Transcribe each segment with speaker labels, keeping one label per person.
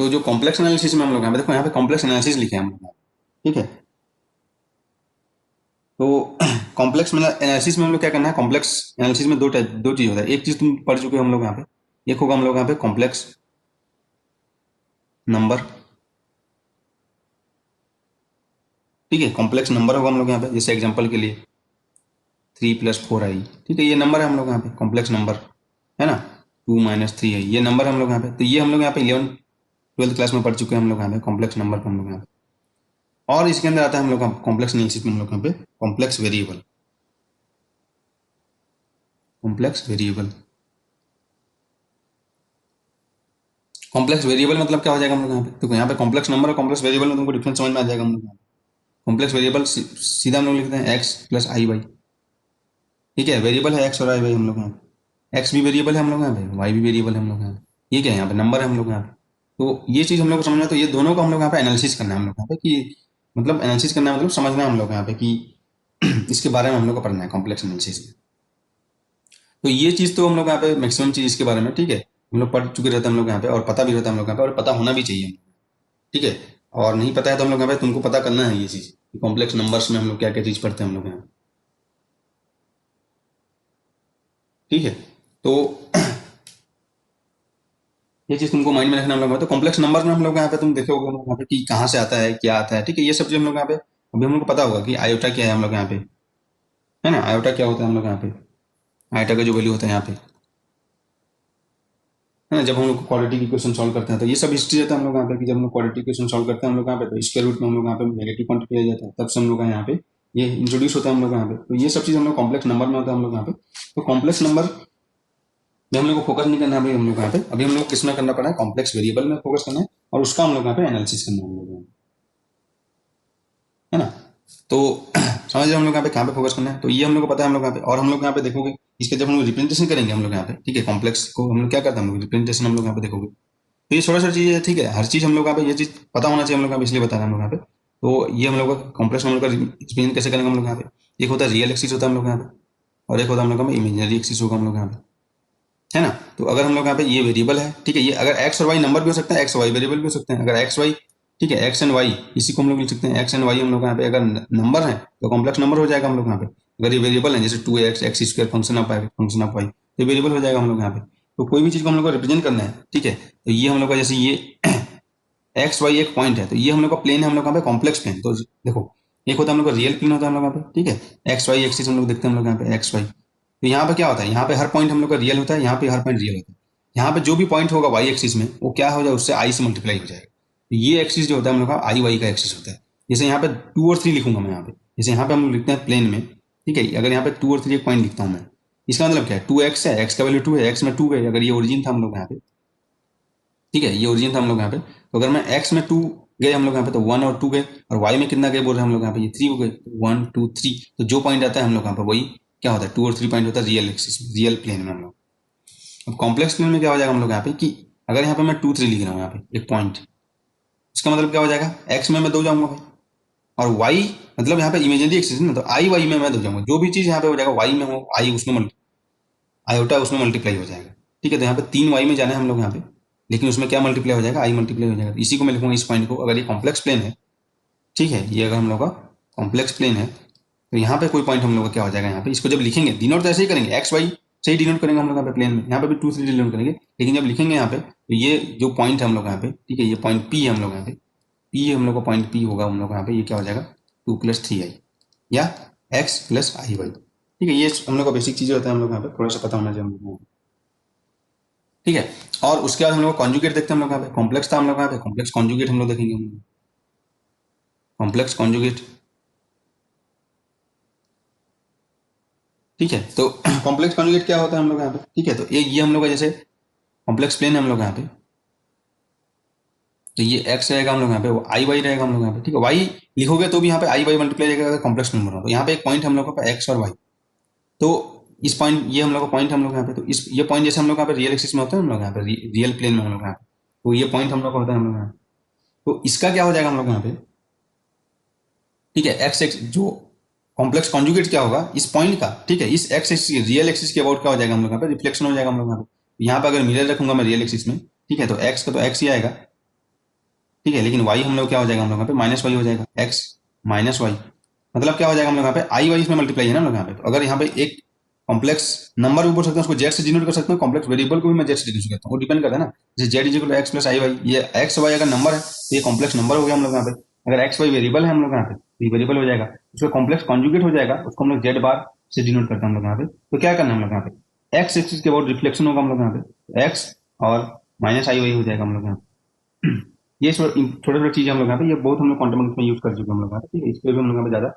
Speaker 1: तो जो complex analysis में हम लोग यहाँ पे देखो, यहाँ पे कॉम्प्लेक्स एनालिसिस लिखे हैं हम लोग, ठीक है। तो कॉम्प्लेक्स एनालिसिस में हम लोग क्या करना है, कॉम्प्लेक्स एनालिसिस में दो चीज होता है। एक चीज तुम पढ़ चुके हो हम लोग यहाँ पे, एक होगा हम लोग यहाँ पे कॉम्प्लेक्स नंबर, ठीक है। कॉम्प्लेक्स नंबर होगा हम लोग यहाँ पे, जैसे एग्जांपल के लिए 3+4i, ठीक है, ये नंबर है हम लोग यहाँ पे, कॉम्प्लेक्स नंबर है ना। 2 - 3i, ये नंबर है हम लोग यहाँ पे। तो ये हम लोग यहाँ पे 11th 12th क्लास में पढ़ चुके हैं हम लोग यहाँ पे, कॉम्प्लेक्स नंबर को हम लोग यहाँ पे। और इसके अंदर आता है हम लोग कॉम्प्लेक्स एनालिसिस में हम लोग यहाँ पे complex variable, complex variable. Complex variable मतलब क्या हो जाएगा हम लोग यहाँ पे, तो यहाँ पे कॉम्प्लेक्स नंबर और कॉम्प्लेक्स वेरिएबल में तुमको डिफरेंस समझ में आ जाएगा हम लोग यहाँ पे। कॉम्प्लेक्स वेरिएबल सीधा हम लोग लिखते हैं x+i y, ठीक है। वेरिएबल है x और i वाई हम लोग यहाँ पे, x भी वेरिएबल है हम लोग यहाँ पे, y भी वेरिएबल है हम लोग यहाँ पे। ये क्या है, यहाँ पे नंबर है हम लोग यहाँ पे। तो ये चीज़ हम लोग को समझना है। तो ये दोनों को हम लोग यहाँ पे एनालिसिस करना है हम लोग यहाँ पे, कि मतलब एनालिसिस करना है मतलब समझना है हम लोग यहाँ पे कि इसके बारे में हम लोग को पढ़ना है कॉम्प्लेक्स एनालिसिस में। तो ये चीज़ तो हम लोग यहाँ पे मैक्सिमम चीज़ इसके बारे में, ठीक है, हम लोग पढ़ चुके रहते हैं हम लोग यहाँ पे, और पता भी रहता है हम लोग यहाँ पे, और पता होना भी चाहिए, ठीक है। और नहीं पता है तो हम लोग यहाँ पे तुमको पता करना है ये चीज़, कॉम्प्लेक्स नंबर्स में हम लोग क्या क्या चीज़ पढ़ते हैं हम लोग यहाँ, ठीक है। तो ये चीज़ तुमको माइंड में रखना हम लोग। तो कॉम्प्लेक्स नंबर में हम लोग यहाँ पे तुम देखोगे हम लोग यहाँ पे कि कहाँ से आता है, क्या आता है, ठीक है। ये सब चीज़ हम लोग यहाँ पे अभी हम लोग को पता होगा कि आयोटा क्या है हम लोग यहाँ पे, है ना। आयोटा क्या होता है हम लोग यहाँ पे, आयोटा का जो वैल्यू होता है यहाँ पे, है ना। जब हम लोग क्वाड्रेटिक की इक्वेशन सॉल्व करते हैं तो ये सब हिस्ट्री रहता है हम लोग यहाँ पे, कि जब हम लोग क्वाड्रेटिक इक्वेशन सॉल्व करते हैं हम लोग यहाँ पे, तो स्क्वायर रूट में हम लोग यहाँ पे नेगेटिव क्वांटिटी आ जाता है, तब से हम लोग यहाँ पे ये इंट्रोड्यूस होता है हम लोग यहाँ पे। तो ये सब चीज़ हम लोग कॉम्प्लेक्स नंबर में होता है हम लोग यहाँ पे। तो कॉम्प्लेक्स नंबर में हम लोग को फोकस नहीं करना है अभी हम लोग यहाँ पे। अभी हम लोग किस में करना पड़ा है, कॉम्प्लेक्स वेरिएबल में फोकस करना है, और उसका हम लोग यहाँ पे एनालिसिस करना है हम लोग, है ना। तो समझ रहे हम लोग यहाँ पे कहाँ पे फोकस करना है। तो ये हम लोग को पता है हम लोग यहाँ पे। और हम लोग यहाँ पे देखोगे इसके जब हम लोग रिप्रेजेंटेशन करेंगे हम लोग यहाँ पे, ठीक है, कॉम्प्लेक्स को हम लोग क्या करते हैं, हम लोग रिप्रेजेंटेशन हम लोग यहाँ पे देखोगे। तो ये छोटा छोटा चीज़ है, ठीक है। हर चीज़ हम लोग यहाँ पे ये चीज़ पता होना चाहिए हम लोग यहाँ पे, इसलिए बता रहे हैं हम लोग यहाँ पे। तो ये हम लोग का कॉम्प्लेक्स हम लोग का रिप्रेजेंट कैसे करेंगे हम लोग यहाँ पे, एक होता है रियल एक्सिस होता है हम लोग यहाँ पे, और एक होता है हम लोग का इमेजिनरी एक्सिस होगा हम लोग यहाँ पे, है ना। तो अगर हम लोग यहाँ पे ये वेरिएबल है, ठीक है, ये अगर एक्स और वाई नंबर भी हो सकता है, एक्स वाई वेरिएबल भी हो सकते हैं। अगर एक्स वाई, ठीक है, एक्स एंड वाई, इसी को हम लोग लिख सकते हैं एक्स एंड वाई हम लोग यहाँ पे। अगर नंबर है तो कॉम्प्लेक्स नंबर हो जाएगा हम लोग यहाँ पे। अगर ये वेरिएबल है जैसे 2x x² function of y, तो वेरिएबल हो जाएगा हम लोग यहाँ पे। तो कोई भी चीज़ को हम लोग को रिप्रेजेंट करना है, ठीक है। तो ये हम लोग का जैसे ये एक्स वाई एक पॉइंट है, तो ये हम लोग का प्लेन है हम लोग यहाँ पे, कॉम्प्लेक्स प्लेन। तो देखो, एक होता है हम लोग का रियल प्लेन होता है हम लोग यहाँ पे, ठीक है। एक्स वाई एक्सिस हम लोग देखते हैं हम लोग यहाँ पे, एक्स वाई। तो यहाँ पे क्या होता है, यहाँ पे हर पॉइंट हम लोग का रियल होता है, यहाँ पे हर पॉइंट रियल होता है। यहाँ पे जो भी पॉइंट होगा वाई एक्सिस में, वो क्या हो जाए, उससे आई से मल्टीप्लाई हो जाएगा। तो ये एक्सिस जो होता है हम लोग का आई वाई का एक्सिस होता है। जैसे यहाँ पे 2 और 3 लिखूंगा मैं यहाँ पे, जैसे यहाँ पे हम लोग लिखते हैं प्लेन में, ठीक है। अगर यहाँ पे 2 और 3 एक पॉइंट लिखता हूँ मैं, इसका मतलब क्या है, 2x है, x का वैल्यू 2 है, x में 2 है। अगर ये ओरिजिन था हम लोग यहाँ पे, ठीक है, ये ओरिजिन था हम लोग यहाँ पे। तो अगर मैं x में 2 गए हम लोग यहाँ पे, तो 1 और 2 गए, और y में कितना गए बोल रहे हैं हम लोग यहाँ पे, ये 3 हो गए, 1 2 3। तो जो पॉइंट आता है हम लोग यहाँ पे वही क्या होता है, 2 और 3 पॉइंट होता है रियल एक्सिस में, रियल प्लेन में हम लोग। अब कॉम्प्लेक्स प्लेन में क्या हो जाएगा हम लोग यहाँ पे, कि अगर यहाँ पे मैं 2 3 लिख रहा हूँ यहाँ पे एक पॉइंट, इसका मतलब क्या हो जाएगा, एक्स में मैं 2 जाऊंगा भाई, और वाई मतलब यहाँ पे इमेजिनरी एक्सिस ना, तो आई वाई में मैं 2 जाऊंगा। जो भी चीज़ यहाँ पे हो जाएगा वाई में हो, आई उसमें आयोटा उसमें मल्टीप्लाई हो जाएगा, ठीक है। तो यहाँ पे 3 वाई में जाना है हम लोग यहाँ पे, लेकिन उसमें क्या मल्टीप्लाई हो जाएगा, आई मल्टीप्लाई हो जाएगा। इसी को मैं लिखूंगा इस पॉइंट को, अगर ये कॉम्प्लेक्स प्लेन है, ठीक है, ये अगर हम लोग का कॉम्प्लेक्स प्लेन है, तो यहाँ पे कोई पॉइंट हम लोग का क्या हो जाएगा, यहाँ पे इसको जब लिखेंगे डिनोट तो ऐसे ही करेंगे, एक्स वाई से ही डिनोट करेंगे हम लोग यहाँ पे प्लेन में, यहाँ पे भी 2 3 डिनोट करेंगे। लेकिन जब लिखेंगे यहाँ पे, तो ये जो पॉइंट है हम लोग यहाँ पे, ठीक है, ये पॉइंट पी है हम लोग यहाँ पे, पी हम लोग का पॉइंट पी होगा हम लोग यहाँ पे, ये क्या हो जाएगा 2+3i या x+i y, ठीक है। ये हम लोग का बेसिक चीज़ होता है हम लोग यहाँ पे, थोड़ा सा पता होना चाहिए हम लोग को, ठीक है। और उसके बाद हम लोग कॉन्जुगेट देखते हैं हम लोग यहाँ पे, कॉम्प्लेक्स था हम लोग यहाँ पे, कॉम्प्लेक्स कॉन्जुगेट हम लोग देखेंगे, हम लोग कॉम्प्लेक्स कॉन्जुगेट, ठीक है। तो कॉम्प्लेक्स कॉन्जुगेट क्या होता है हम लोग यहाँ पे, ठीक है। तो ये हम लोग का जैसे कॉम्प्लेक्स प्लेन है हम लोग यहाँ पे, तो ये एक्स रहेगा हम लोग यहाँ पे, वो आई वाई रहेगा हम लोग यहाँ पे, ठीक है। वाई लिखोगे तो भी यहाँ पे आई वाई मल्टीप्लाई रहेगा अगर कॉम्प्लेक्स नंबर हो। तो यहाँ पे एक पॉइंट हम लोग का एक्स और वाई, तो इस पॉइंट, ये हम लोग का पॉइंट हम लोग यहाँ पे, तो इस ये पॉइंट जैसे हम लोग यहाँ पे रियल एक्सिस में होता है हम लोग यहाँ पे, रियल प्लेन में हम लोग यहाँ पे, तो ये पॉइंट हम लोग का होता है हम लोग यहाँ पे। तो इसका क्या हो जाएगा हम लोग यहाँ पे, ठीक है, एक्स एक्स जो कॉम्प्लेक्स कॉन्जुगेट क्या होगा इस पॉइंट का, ठीक है, इस एक्स एक्सिस रियल एक्सिस के अबाउट क्या हो जाएगा हम लोग यहाँ पे, रिफ्लेक्शन हो जाएगा हम लोग यहाँ पे। यहाँ पे अगर मिरर रखूंगा मैं रियल एक्सिस में, ठीक है, तो एक्स का तो एक्स ही आएगा, ठीक है, लेकिन वाई हम लोग क्या हो जाएगा हम लोग यहाँ पे माइनस वाई हो जाएगा, एक्स माइनस वाई, मतलब क्या हो जाएगा हम लोग यहाँ पे आई वाई इसमें मल्टीप्लाई है ना हम लोग यहाँ पे। तो अगर यहाँ पे एक कॉम्प्लेक्स नंबर भी बोल सकते हैं, उसको जेड से डिनोट कर सकते हैं, कॉम्प्लेक्स वेरिएबल को भी मैं जेड से डिनोट करता हूँ, वो डिपेंड करता है ना। जैसे z is equal to x plus i y, ये एक्स वाई अगर नंबर है तो ये कॉम्प्लेक्स नंबर हो गया हम लोग यहाँ पे। अगर एक्स वाई वेरिएबल है हम लोग यहाँ पे तो ये वेरिएबल हो जाएगा, उसका कॉम्प्लेक्स कॉन्जुगेट हो जाएगा, उसको हम लोग जेड बार से डिनोट करते हैं हम लोग यहाँ पे। तो क्या करना है हम लोग यहाँ पे, एक्स एक्सिस के बहुत रिफ्लेक्शन होगा हम लोग यहाँ पे, एक्स और माइनस आई वाई हो जाएगा हम लोग यहाँ पे। ये छोटे छोटे चीज हम लोग यहाँ पे, ये बहुत हम लोग क्वांटम में यूज कर चुके हैं हम लोग यहाँ पे, ठीक है। इस पे भी हम लोग यहाँ पे ज्यादा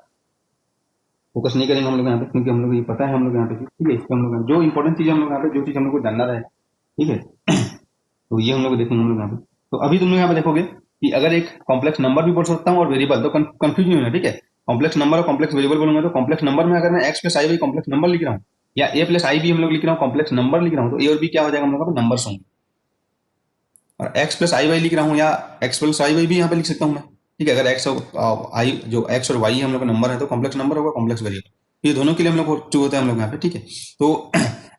Speaker 1: फोकस नहीं करेंगे हम लोग यहाँ पे, क्योंकि हम लोग ये पता है हम लोग यहाँ पे, ठीक है। इसको हम लोग जो इंपॉर्टेंट चीज हम लोग यहाँ पे, जो चीज हम लोग को जानना रहे, ठीक है, तो ये हम लोग देखेंगे हम लोग यहाँ पे। तो अभी तुम लोग यहाँ पे देखोगे कि अगर एक कॉम्प्लेक्स नंबर भी बोल सकता हूँ और वेरिएबल, तो कंफ्यूज नहीं होना, ठीक है। कॉम्प्लेक्स नंबर और कॉम्प्लेक्स वेरिएबल बोलूंगा तो कॉम्प्लेक्स नंबर में अगर मैं एक्स प्लस आई भी कॉम्प्लेक्स नंबर लिख रहा हूँ, या ए प्लस आई भी हम लोग लिख रहा हूँ कॉम्प्लेक्स नंबर लिख रहा हूँ, तो ए और बी क्या हो जाएगा हम लोग नंबर्स होंगे। और एक्स प्लस आई वाई लिख रहा हूँ या एक्स प्लस आई वाई भी यहाँ पे लिख सकता हूँ मैं, ठीक है। अगर एक्स और आई, जो एक्स और वाई हम लोग का नंबर है तो कॉम्प्लेक्स नंबर होगा, कॉम्प्लेक्स वेरिएबल, ये दोनों के लिए हम लोग जो होता है हम लोग यहाँ पे, ठीक है। तो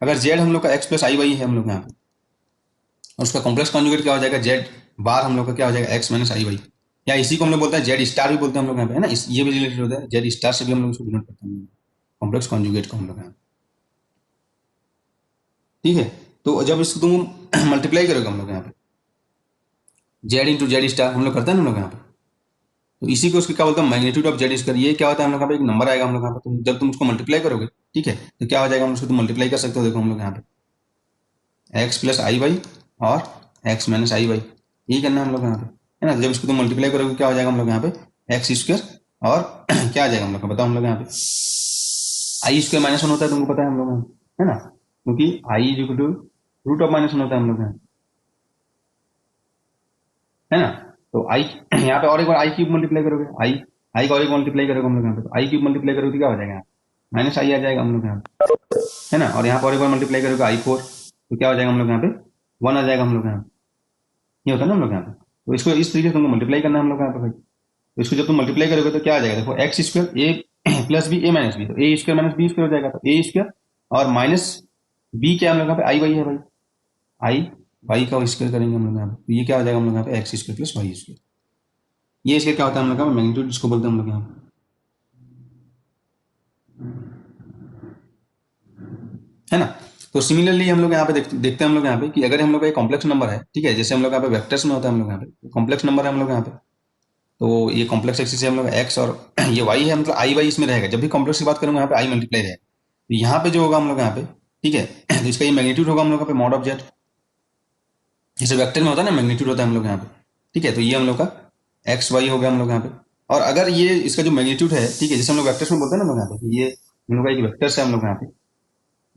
Speaker 1: अगर जेड हम लोग का एक्स प्लस आई वाई है हम लोग यहाँ पे, और उसका कॉम्प्लेक्स कॉन्जुगेट क्या हो जाएगा, जेड बार हम लोग का क्या हो जाएगा, एक्स माइनस आई वाई, या इसी को हम लोग बोलते हैं जेड स्टार भी बोलते हैं हम लोग यहाँ पे, है ना। ये भी रिलेटेड होता है, जेड स्टार से भी हम लोग इसको डिनोट करते हैं कॉम्प्लेक्स कॉन्जुगेट को हम लोग यहाँ पे, ठीक है। तो जब इसको तुम मल्टीप्लाई करोगे हम लोग यहाँ पे, जेड इंटू जेड स्टार हम लोग करते हैं ना हम लोग यहाँ पे, तो इसी को उसके क्या बोलते हैं मैग्नीट्यूड ऑफ जेड स्क्वायर। ये क्या होता है हम लोग यहाँ पे, एक नंबर आएगा हम लोग यहाँ पे, तो जब तुम उसको मल्टीप्लाई करोगे, ठीक है, तो क्या हो जाएगा, हम उसको तुम मल्टीप्लाई कर सकते हो, देखो हम लोग यहाँ पे एक्स प्लस आई वाई और एक्स माइनस आई वाई, यही करना है हम लोग यहाँ पे, है ना। जब इसको तुम मल्टीप्लाई करोगे क्या हो जाएगा हम लोग यहाँ पे एक्स स्क्वायर, और क्या आ जाएगा हम लोग का, बताओ हम लोग यहाँ पे आई स्क्वायर माइनस वन होता है, तुमको पता है हम लोग यहाँ पे, है ना, क्योंकि i is equal to root of minus one होता है हम लोग यहाँ, है ना। तो आई यहाँ पे और एक बार आई क्यूब मल्टीप्लाई करोगे, आई आई का और एक मल्टीप्लाई करोगे हम लोग यहाँ पे, तो आई क्यूब मल्टीप्लाई करोगे तो क्या हो जाएगा, माइनस आई आ जाएगा हम लोग यहाँ पे, है ना। और यहाँ पर और एक बार मल्टीप्लाई करोगे आई फोर, तो क्या हो जाएगा हम लोग यहाँ पे, वन आ जाएगा हम लोग यहाँ पे, ये होता है ना हम लोग यहाँ पे। तो इसको इस तरीके से तुमको मल्टीप्लाई करना है हम लोग यहाँ पे भाई। तो इसको जब तुम मल्टीप्लाई करोगे तो क्या आ जाएगा, देखो एक्स स्क्वायर ए प्लस बी ए माइनस बी, तो ए स्क्वायर माइनस बी स्क्वायर हो जाएगा, तो ए स्क्वायर और माइनस बी क्या हम लोग यहाँ पे आई वाई है भाई, आई वाई का स्क्वायर करेंगे हम लोग यहाँ पे, तो ये क्या हो जाएगा हम लोग यहाँ पे x square plus y square. ये इसके क्या होता है हम लोग का मैग्नीट्यूड, इसको बोलते हैं हम लोग यहाँ पे, है ना। तो सिमिलरली हम लोग यहाँ पे देखते हैं हम लोग यहाँ पे कि अगर हम लोग का एक कॉम्प्लेक्स नंबर है, ठीक है, जैसे हम लोग यहाँ पे वेक्टर्स में होता है हम लोग यहाँ पे कॉम्प्लेक्स नंबर है हम लोग यहाँ पे, तो ये कॉम्प्लेक्स एक्सिस है हम लोग एक्स और ये वाई है, मतलब आई वाई इसमें रहेगा। जब भी कॉम्प्लेक्स की बात करूंगा यहाँ पे आई मल्टीप्लाई रहेगा, तो यहाँ पे जो होगा हम लोग यहाँ पे, ठीक है, तो इसका ये मैग्नीट्यूड होगा हम लोग यहाँ पे मॉड ऑफ जेड, जैसे वेक्टर में होता है ना मैग्नीट्यूड होता है हम लोग यहाँ पे, ठीक है। तो ये हम लोग का एक्स वाई हो गया हम लोग यहाँ पे। और अगर ये इसका जो मैग्नीट्यूड है, ठीक है, जैसे हम लोग वेक्टर्स में बोलते हैं ना हम लोग यहाँ पे कि ये हम लोग का एक वेक्टर्स है हम लोग यहाँ पे,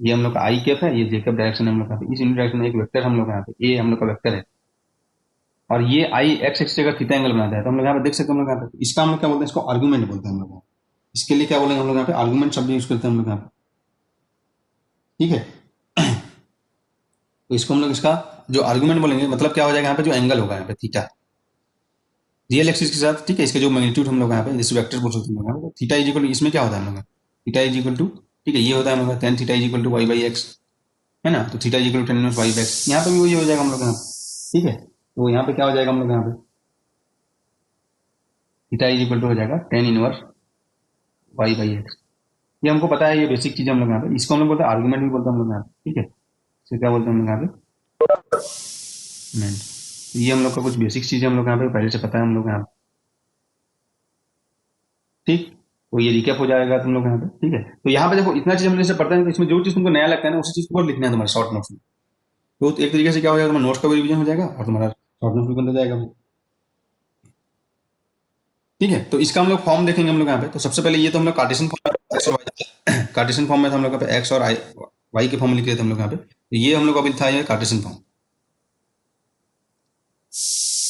Speaker 1: ये हम लोग का आई कैप है, ये जे कैप डायरेक्शन है हम लोग का, इस यूनिट डायरेक्शन में एक वेक्टर हम लोग यहाँ पे, ये हम लोग का वेक्टर है। और ये आई एक्स एक्स अगर थीटा एंगल बनाता है तो हम लोग यहाँ पे देख सकते हैं हम लोग यहाँ पे, इसका हम लोग क्या बोलते हैं, इसको आर्गूमेंट बोलते हैं हम लोग। इसके लिए क्या बोलेंगे हम लोग यहाँ पे, आर्गूमेंट शब्द यूज करते हैं हम लोग यहाँ पे, ठीक है। तो इसको हम लोग इसका जो आर्गूमेंट बोलेंगे, मतलब क्या हो जाएगा यहाँ पे, जो एंगल होगा यहाँ पे थीटा रियल एक्सिस के साथ, ठीक है, इसके जो मैग्नीट्यूड हम लोग यहाँ पे जैसे वेक्टर बोल सकते हैं, तो थीटा इज इक्वल टू, इसमें क्या होता है हम लोग थीटा इज इक्वल टू, ठीक है, ये होता है हम लोग tan theta is equal to y by x, है ना। तो theta is equal to tan y by x, यहाँ पे भी वही हो जाएगा हम लोग यहाँ पे, ठीक है। तो यहाँ पे क्या हो जाएगा हम लोग यहाँ पे, थीटा इज इक्वल टू हो जाएगा tan inverse y by x. ये हमको पता है, ये बेसिक चीज हम लोग यहाँ पे, इसको हम लोग बोलते हैं आर्गूमेंट भी बोलते हैं हम लोग यहाँ पे, ठीक है। इसे क्या बोलते हैं हम लोग यहाँ पे, ये हम लोग का कुछ बेसिक चीज हम लोग यहाँ पे पहले से पता है हम लोग यहाँ पे, ठीक। तो ये रिकैप हो जाएगा तुम लोग यहाँ पे, ठीक है। तो यहाँ पे देखो इतना चीज हम लोग पढ़ते हैं, तो इसमें जो चीज तुमको नया लगता है ना उसी चीज को और लिखना है तुम्हारे शॉर्ट नोट्स में। तो एक तरीके से क्या हो जाएगा, तुम्हारा नोट्स का भी रिवीजन हो जाएगा और तुम्हारा शॉर्ट नोट्स भी बनता जाएगा, ठीक है। तो इसका हम लोग फॉर्म देखेंगे हम लोग यहाँ पे। तो सबसे पहले ये तो हम लोग कार्टेशियन फॉर्म एक्स और वाई, कार्टेशियन फॉर्म में था हम लोग यहाँ पे एक्स और आई वाई के फॉर्म लिख रहे थे हम लोग यहाँ पे, तो ये हम लोग अभी था ये कार्टेशियन फॉर्म,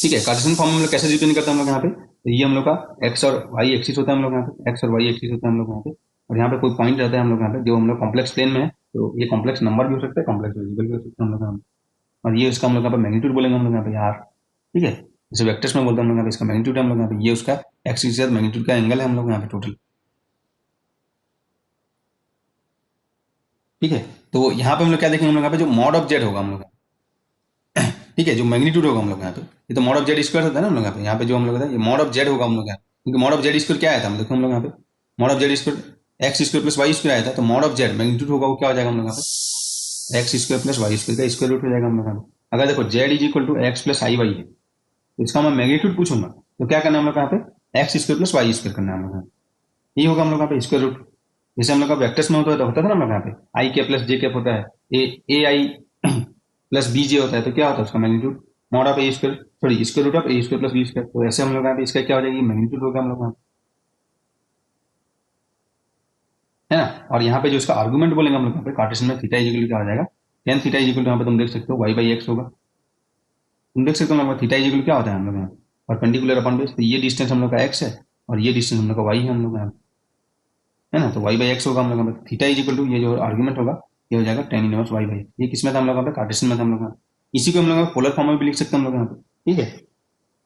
Speaker 1: ठीक है। कार्टेशियन फॉर्म में हम लोग कैसे रिप्रेजेंट करते हैं हम लोग यहाँ पे, तो ये हम लोग का एक्स और वाई एक्सिस होता है हम लोग यहाँ पे, एक्स और वाई एक्सिस होता है हम लोग यहाँ पे, और यहाँ पे कोई पॉइंट रहता है हम लोग यहाँ पे जो हम लोग कॉम्प्लेक्स प्लेन में है, तो ये कॉम्प्लेक्स नंबर भी हो सकता है, कॉम्प्लेक्स वेरिएबल भी हो सकता है हम लोग यहाँ पे। और ये उसका हम लोग यहाँ पे मैग्नीट्यूड बोलेंगे हम लोग यहाँ पे आर, ठीक है। जैसे वेक्टर्स में बोलते हैं हम लोग यहाँ पे इसका मैग्नीट्यूड है हम लोग यहाँ पे, ये उसका एक्सिस के साथ मैग्नीट्यूड का एंगल है हम लोग यहाँ पे टोटल, ठीक है। तो यहाँ पे हम लोग क्या देखेंगे हम लोग यहाँ पे जो मॉड ऑफ जेड होगा हम लोग, ठीक है, जो मैग्नीट्यूड होगा हम लोग यहाँ पे, ये तो मॉड ऑफ जेड स्क्वायर होता है ना हम लोग यहाँ पे जो हम लोग ये मॉड ऑफ जेड होगा हम लोग यहाँ, क्योंकि मॉड ऑफ जेड स्क्वायर क्या आया था हम देखो हम लोग यहाँ पे, mod of z square x square plus y square आया था, तो मॉड ऑफ जेड मैग्नीट्यूड होगा वो क्या हो जाएगा हम लोग यहाँ पे, x square plus y square का स्क्वायर रूट हो जाएगा हम लोग यहाँ पे। अगर देखो z is equal to x plus i y है, तो इसका मैं मैग्नीट्यूड पूछूंगा, तो क्या करना है हम लोग यहाँ पे, x square plus y square करना है हम लोग यहाँ पे, ये होगा हम लोग यहाँ पे स्क्वायर रूट। जैसे हम लोग का वेक्टर्स में होता था ना हम लोग यहाँ पे आई के प्लस जे कैप होता है, ए आई प्लस बी जे होता है, तो क्या होता है उसका magnitude mod of a square, sorry square root of a square plus b square, तो ऐसे हम लोग यहाँ पे इसका क्या हो जाएगी मैग्नीट्यूड होगा हम लोग यहाँ है ना। और यहाँ पे जो इसका आर्गूमेंट बोलेंगे हम लोग यहाँ पे कार्टेशियन में थीटा इक्वल क्या हो जाएगा, टेन थीटा इक्वल यहाँ पे तुम देख सकते हो वाई बाई एक्स होगा, तुम देख सकते हो थीटा इक्वल क्या होता है हम लोग यहाँ परपेंडिकुलर अपॉन बेस, तो ये डिस्टेंस हम लोग का एक्स है और ये डिस्टेंस हम लोग का वाई है हम लोग यहाँ है ना, तो वाई बाई एक्स होगा हम लोग यहाँ पे, थीटा इक्वल टू ये जो आर्गूमेंट होगा ये हो जाएगा टेन इनवर्स वाई बाई, ये किसमें था हम लोग यहाँ पे कार्टेशियन में था हम लोग यहाँ, इसी को हम लोग पोलर फॉर्म में भी लिख सकते हैं हम लोग यहाँ पे, ठीक है।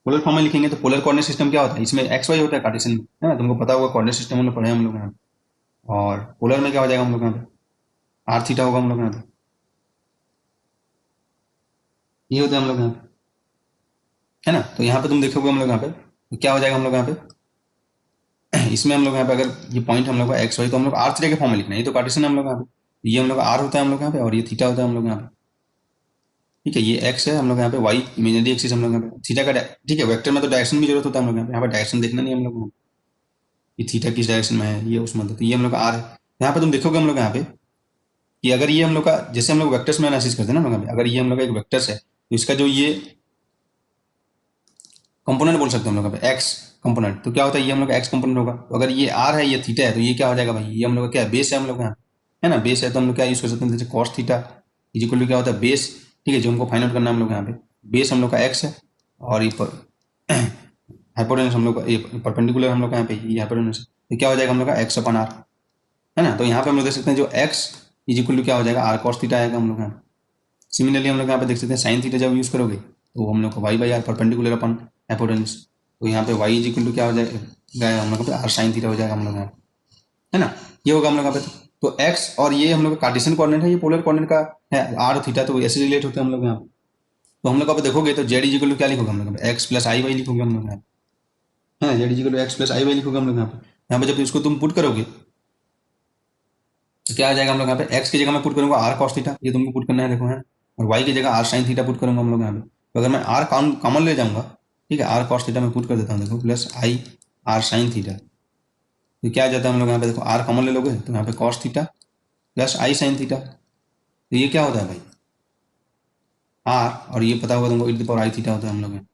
Speaker 1: पोलर फॉर्म में लिखेंगे तो पोलर कोऑर्डिनेट सिस्टम क्या होता है, इसमें एक्स वाई होता है कार्टेशियन में, है ना, तुमको पता होगा कोऑर्डिनेट सिस्टम हम लोग पढ़े हम लोग यहाँ पे, और पोलर में क्या हो जाएगा हम लोग यहाँ पे आर थीटा होगा हम लोग यहाँ पे, ये होता है हम लोग यहाँ पे, है ना। तो यहाँ पे तुम देखोगे हम लोग यहाँ पे तो क्या हो जाएगा हम लोग यहाँ पे इसमें हम लोग यहाँ पे अगर ये पॉइंट हम लोग का एक्स वाई, तो हम लोग आर थीटा के फॉर्म में लिखना है, ये तो कार्टेशियन है हम लोग यहाँ पे, ये हम लोग का आर होता है हम लोग यहाँ पे और ये थीटा होता है हम लोग यहाँ पे, ठीक है। ये एक्स है हम लोग यहाँ पे, वाई इमेजिनरी एक्सिस हम लोग यहाँ पे, थीटा का ठीक है, वेक्टर में तो डायरेक्शन भी जरूरत होता है हम लोग यहाँ पे डायरेक्शन देखना नहीं हम लोग को, ये थीटा किस डायरेक्शन में है ये उसमें, तो ये हम लोग का आर है। यहाँ पे तुम देखोगे हम लोग यहाँ पे कि अगर ये हम लोग का जैसे हम लोग वेक्टर्स में एनालिसिस करते हैं ना हम लोग, अगर ये हम लोग का एक वेक्टर्स है तो इसका जो ये कंपोनेंट बोल सकते हैं हम लोग एक्स कंपोनेंट, तो क्या होता है ये हम लोग का एक्स कंपोनेंट होगा, तो अगर ये आर है ये थीटा है तो ये क्या हो जाएगा भाई, ये हम लोग का क्या है बेस है हम लोग यहाँ, है ना, बेस है तो हम लोग क्या यूज कर सकते हैं जैसे cos theta is equal to क्या होता है बेस, ठीक है, जो हमको फाइंड आउट करना है हम लोग यहाँ पे, बेस हम लोग का एक्स है और ये हाइपोटेनस हम लोग का ये परपेंडिकुलर हम लोग का यहाँ पे ये हाइपोटेनस है, तो क्या हो जाएगा हम लोग का एक्स अपन आर, है ना। तो यहाँ पे हम लोग देख सकते हैं जो एक्स इज इक्वल टू क्या हो जाएगा आर कॉस थीटा आएगा हम लोग यहाँ। सिमिलरली हम लोग यहाँ पे देख सकते हैं साइन थीटा जब यूज करोगे तो हम लोग को y by r perpendicular upon hypotenuse, तो यहाँ पे वाई इज इक्वल टू क्या हो जाएगा हम लोग पे आर साइन थीटा हो जाएगा हम लोग यहाँ, है ना, ये होगा हम लोग यहाँ पे। तो एक्स और ये हम लोग का कार्टेशियन कोऑर्डिनेट है, ये पोलर कोऑर्डिनेट का है आर थीटा, तो ऐसे रिलेट होते हैं हम लोग यहाँ पे। तो हम लोग यहाँ पे देखोगे तो जेड इज इक्वल टू क्या लिखोगे हम लोग एक्स प्लस आई वाई लिखोगे हम लोग यहाँ पे, है ना, z is equal to x plus i y लिखोगे हम लोग यहाँ पे जब इसको तुम पुट करोगे तो क्या आ जाएगा हम लोग यहाँ पे एक्स की जगह मैं पुट करूंगा आर कॉस थीटा, ये तुमको पुट करना है देखो है, और वाई की जगह आर साइन थीटा पुट करूंगा हम लोग यहाँ पे, तो अगर मैं आर कॉमन ले जाऊंगा, ठीक है, आर कॉस थीटा मैं पुट कर देता हूँ देखो plus I R sine theta, तो क्या आ जाता है हम लोग यहाँ पे देखो आर कॉमन ले लोगे तो यहाँ पे cos theta plus i sine theta, तो ये क्या होता है भाई आर, और ये पता होगा तुमको e to the power i theta होता है हम लोग यहाँ,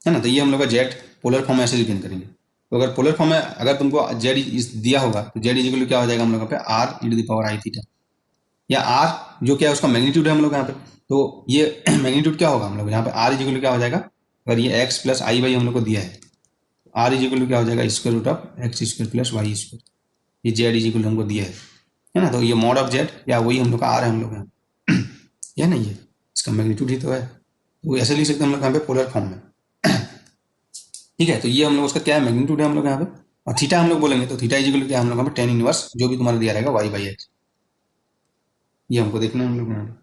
Speaker 1: है ना। तो ये हम लोग का जेड पोलर फॉर्म में ऐसे रिप्रेजेंट करेंगे, तो अगर पोलर फॉर्म में अगर तुमको जेड दिया होगा तो जेड इजिकल क्या हो जाएगा हम लोग पे r e to the power i theta, या आर जो क्या है उसका मैग्नीट्यूड है हम लोग यहाँ पे, तो ये मैग्नीट्यूड क्या होगा हम लोग यहाँ पे आर इजिकल क्या हो जाएगा, अगर ये एक्स प्लस आई वाई हम लोग को दिया है तो आर इजिकल क्या हो जाएगा square root of x square plus y square, ये जेड इजिकल हमको दिया है ना, तो ये मॉड ऑफ जेड या वही हम लोग का आर है हम लोग यहाँ ये ना, ये इसका मैग्नीट्यूड ही तो है, तो ऐसे लिख सकते हैं हम लोग यहाँ पे पोलर फॉर्म में, ठीक है। तो ये हम लोग उसका क्या है मैग्नीट्यूड है हम लोग यहाँ पे, और थीटा हम लोग बोलेंगे तो थीटा इजिकल क्या हम लोग यहाँ पे टेन इनवर्स जो भी तुम्हारा दिया रहेगा वाई बाई एक्स, ये हमको देखना है हम लोग यहाँ पे,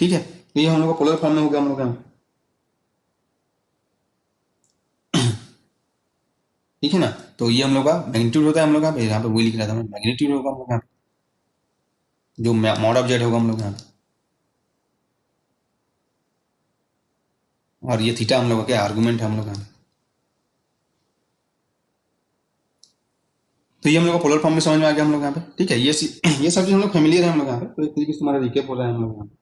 Speaker 1: ठीक है। तो ये हम लोग का पोलर फॉर्म में हो गया हम लोग यहाँ, ठीक है ना। तो ये हम लोग का मैग्नीट्यूड होता है हम लोग यहाँ पे वही लिख रहा था मैं, मैग्नीट्यूड होगा हम लोग यहाँ पे जो मॉड ऑफ जेड होगा हम लोग यहाँ पे, और ये थीटा हम लोग का क्या आर्गूमेंट है हम लोग यहाँ पे, तो ये हम लोग का पोलर फॉर्म में समझ में आ गया हम लोग यहाँ पे, ठीक है। ये ये सब चीज हम लोग फेमिलियर है हम लोग यहाँ पे, तो एक तरीके से तुम्हारा रिकेप हो रहा है हम लोग यहाँ पे,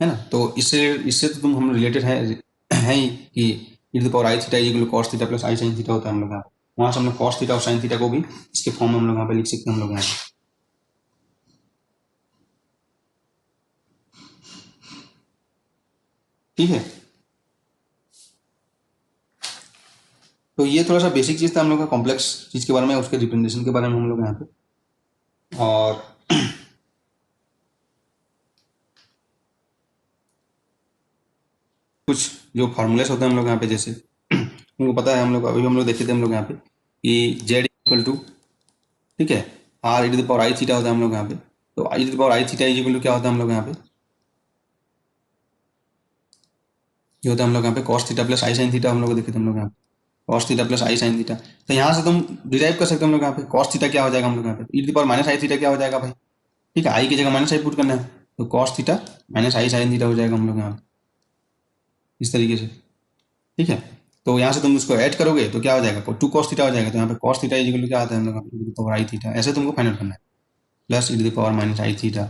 Speaker 1: है ना। तो इससे इससे तो तुम हम रिलेटेड है ही कि e to the power i theta equal cos theta plus i sine theta होता है हम लोग यहाँ पे, वहां से हम लोग कॉस थीटा और साइन थीटा को भी इसके फॉर्म में हम लोग यहाँ पे लिख सकते हैं हम लोग यहाँ पे, ठीक है। तो ये थोड़ा सा बेसिक चीज था हम लोग का, कॉम्प्लेक्स चीज के बारे में उसके रिप्रेजेंटेशन के बारे में हम लोग यहाँ पे, और कुछ जो फार्मूलेस होते हैं हम लोग यहाँ पे, जैसे उनको पता है हम लोग अभी हम लोग देखे थे हम लोग यहाँ पे कि जेड इक्वल टू, ठीक है, r e to the power i theta होता है हम लोग यहाँ पे। तो i to the power i theta is equal to क्या होता है हम लोग यहाँ पे, ये होता है हम लोग यहाँ पे cos theta plus i sine theta, हम लोग देखे थे हम लोग यहाँ पे cos theta plus i sine theta. तो यहाँ से तुम डिराइव कर सकते हो हम लोग यहाँ पे कॉस थीटा क्या हो जाएगा हम लोग यहाँ पे, e to the power minus i theta क्या हो जाएगा भाई, ठीक है, आई की जगह माइनस आई पुट करना है, तो कॉस थीटा माइनस आई साइन थीटा हो जाएगा हम लोग यहाँ पे इस तरीके से, ठीक है। तो यहाँ से तुम उसको ऐड करोगे तो क्या हो जाएगा, टू कॉस थीटा हो जाएगा। तो यहाँ पे कॉस थीटा इक्वल टू क्या आता है हम लोग e to the power i theta, ऐसे तुमको फाइंड आउट करना है, plus e to the power minus i theta,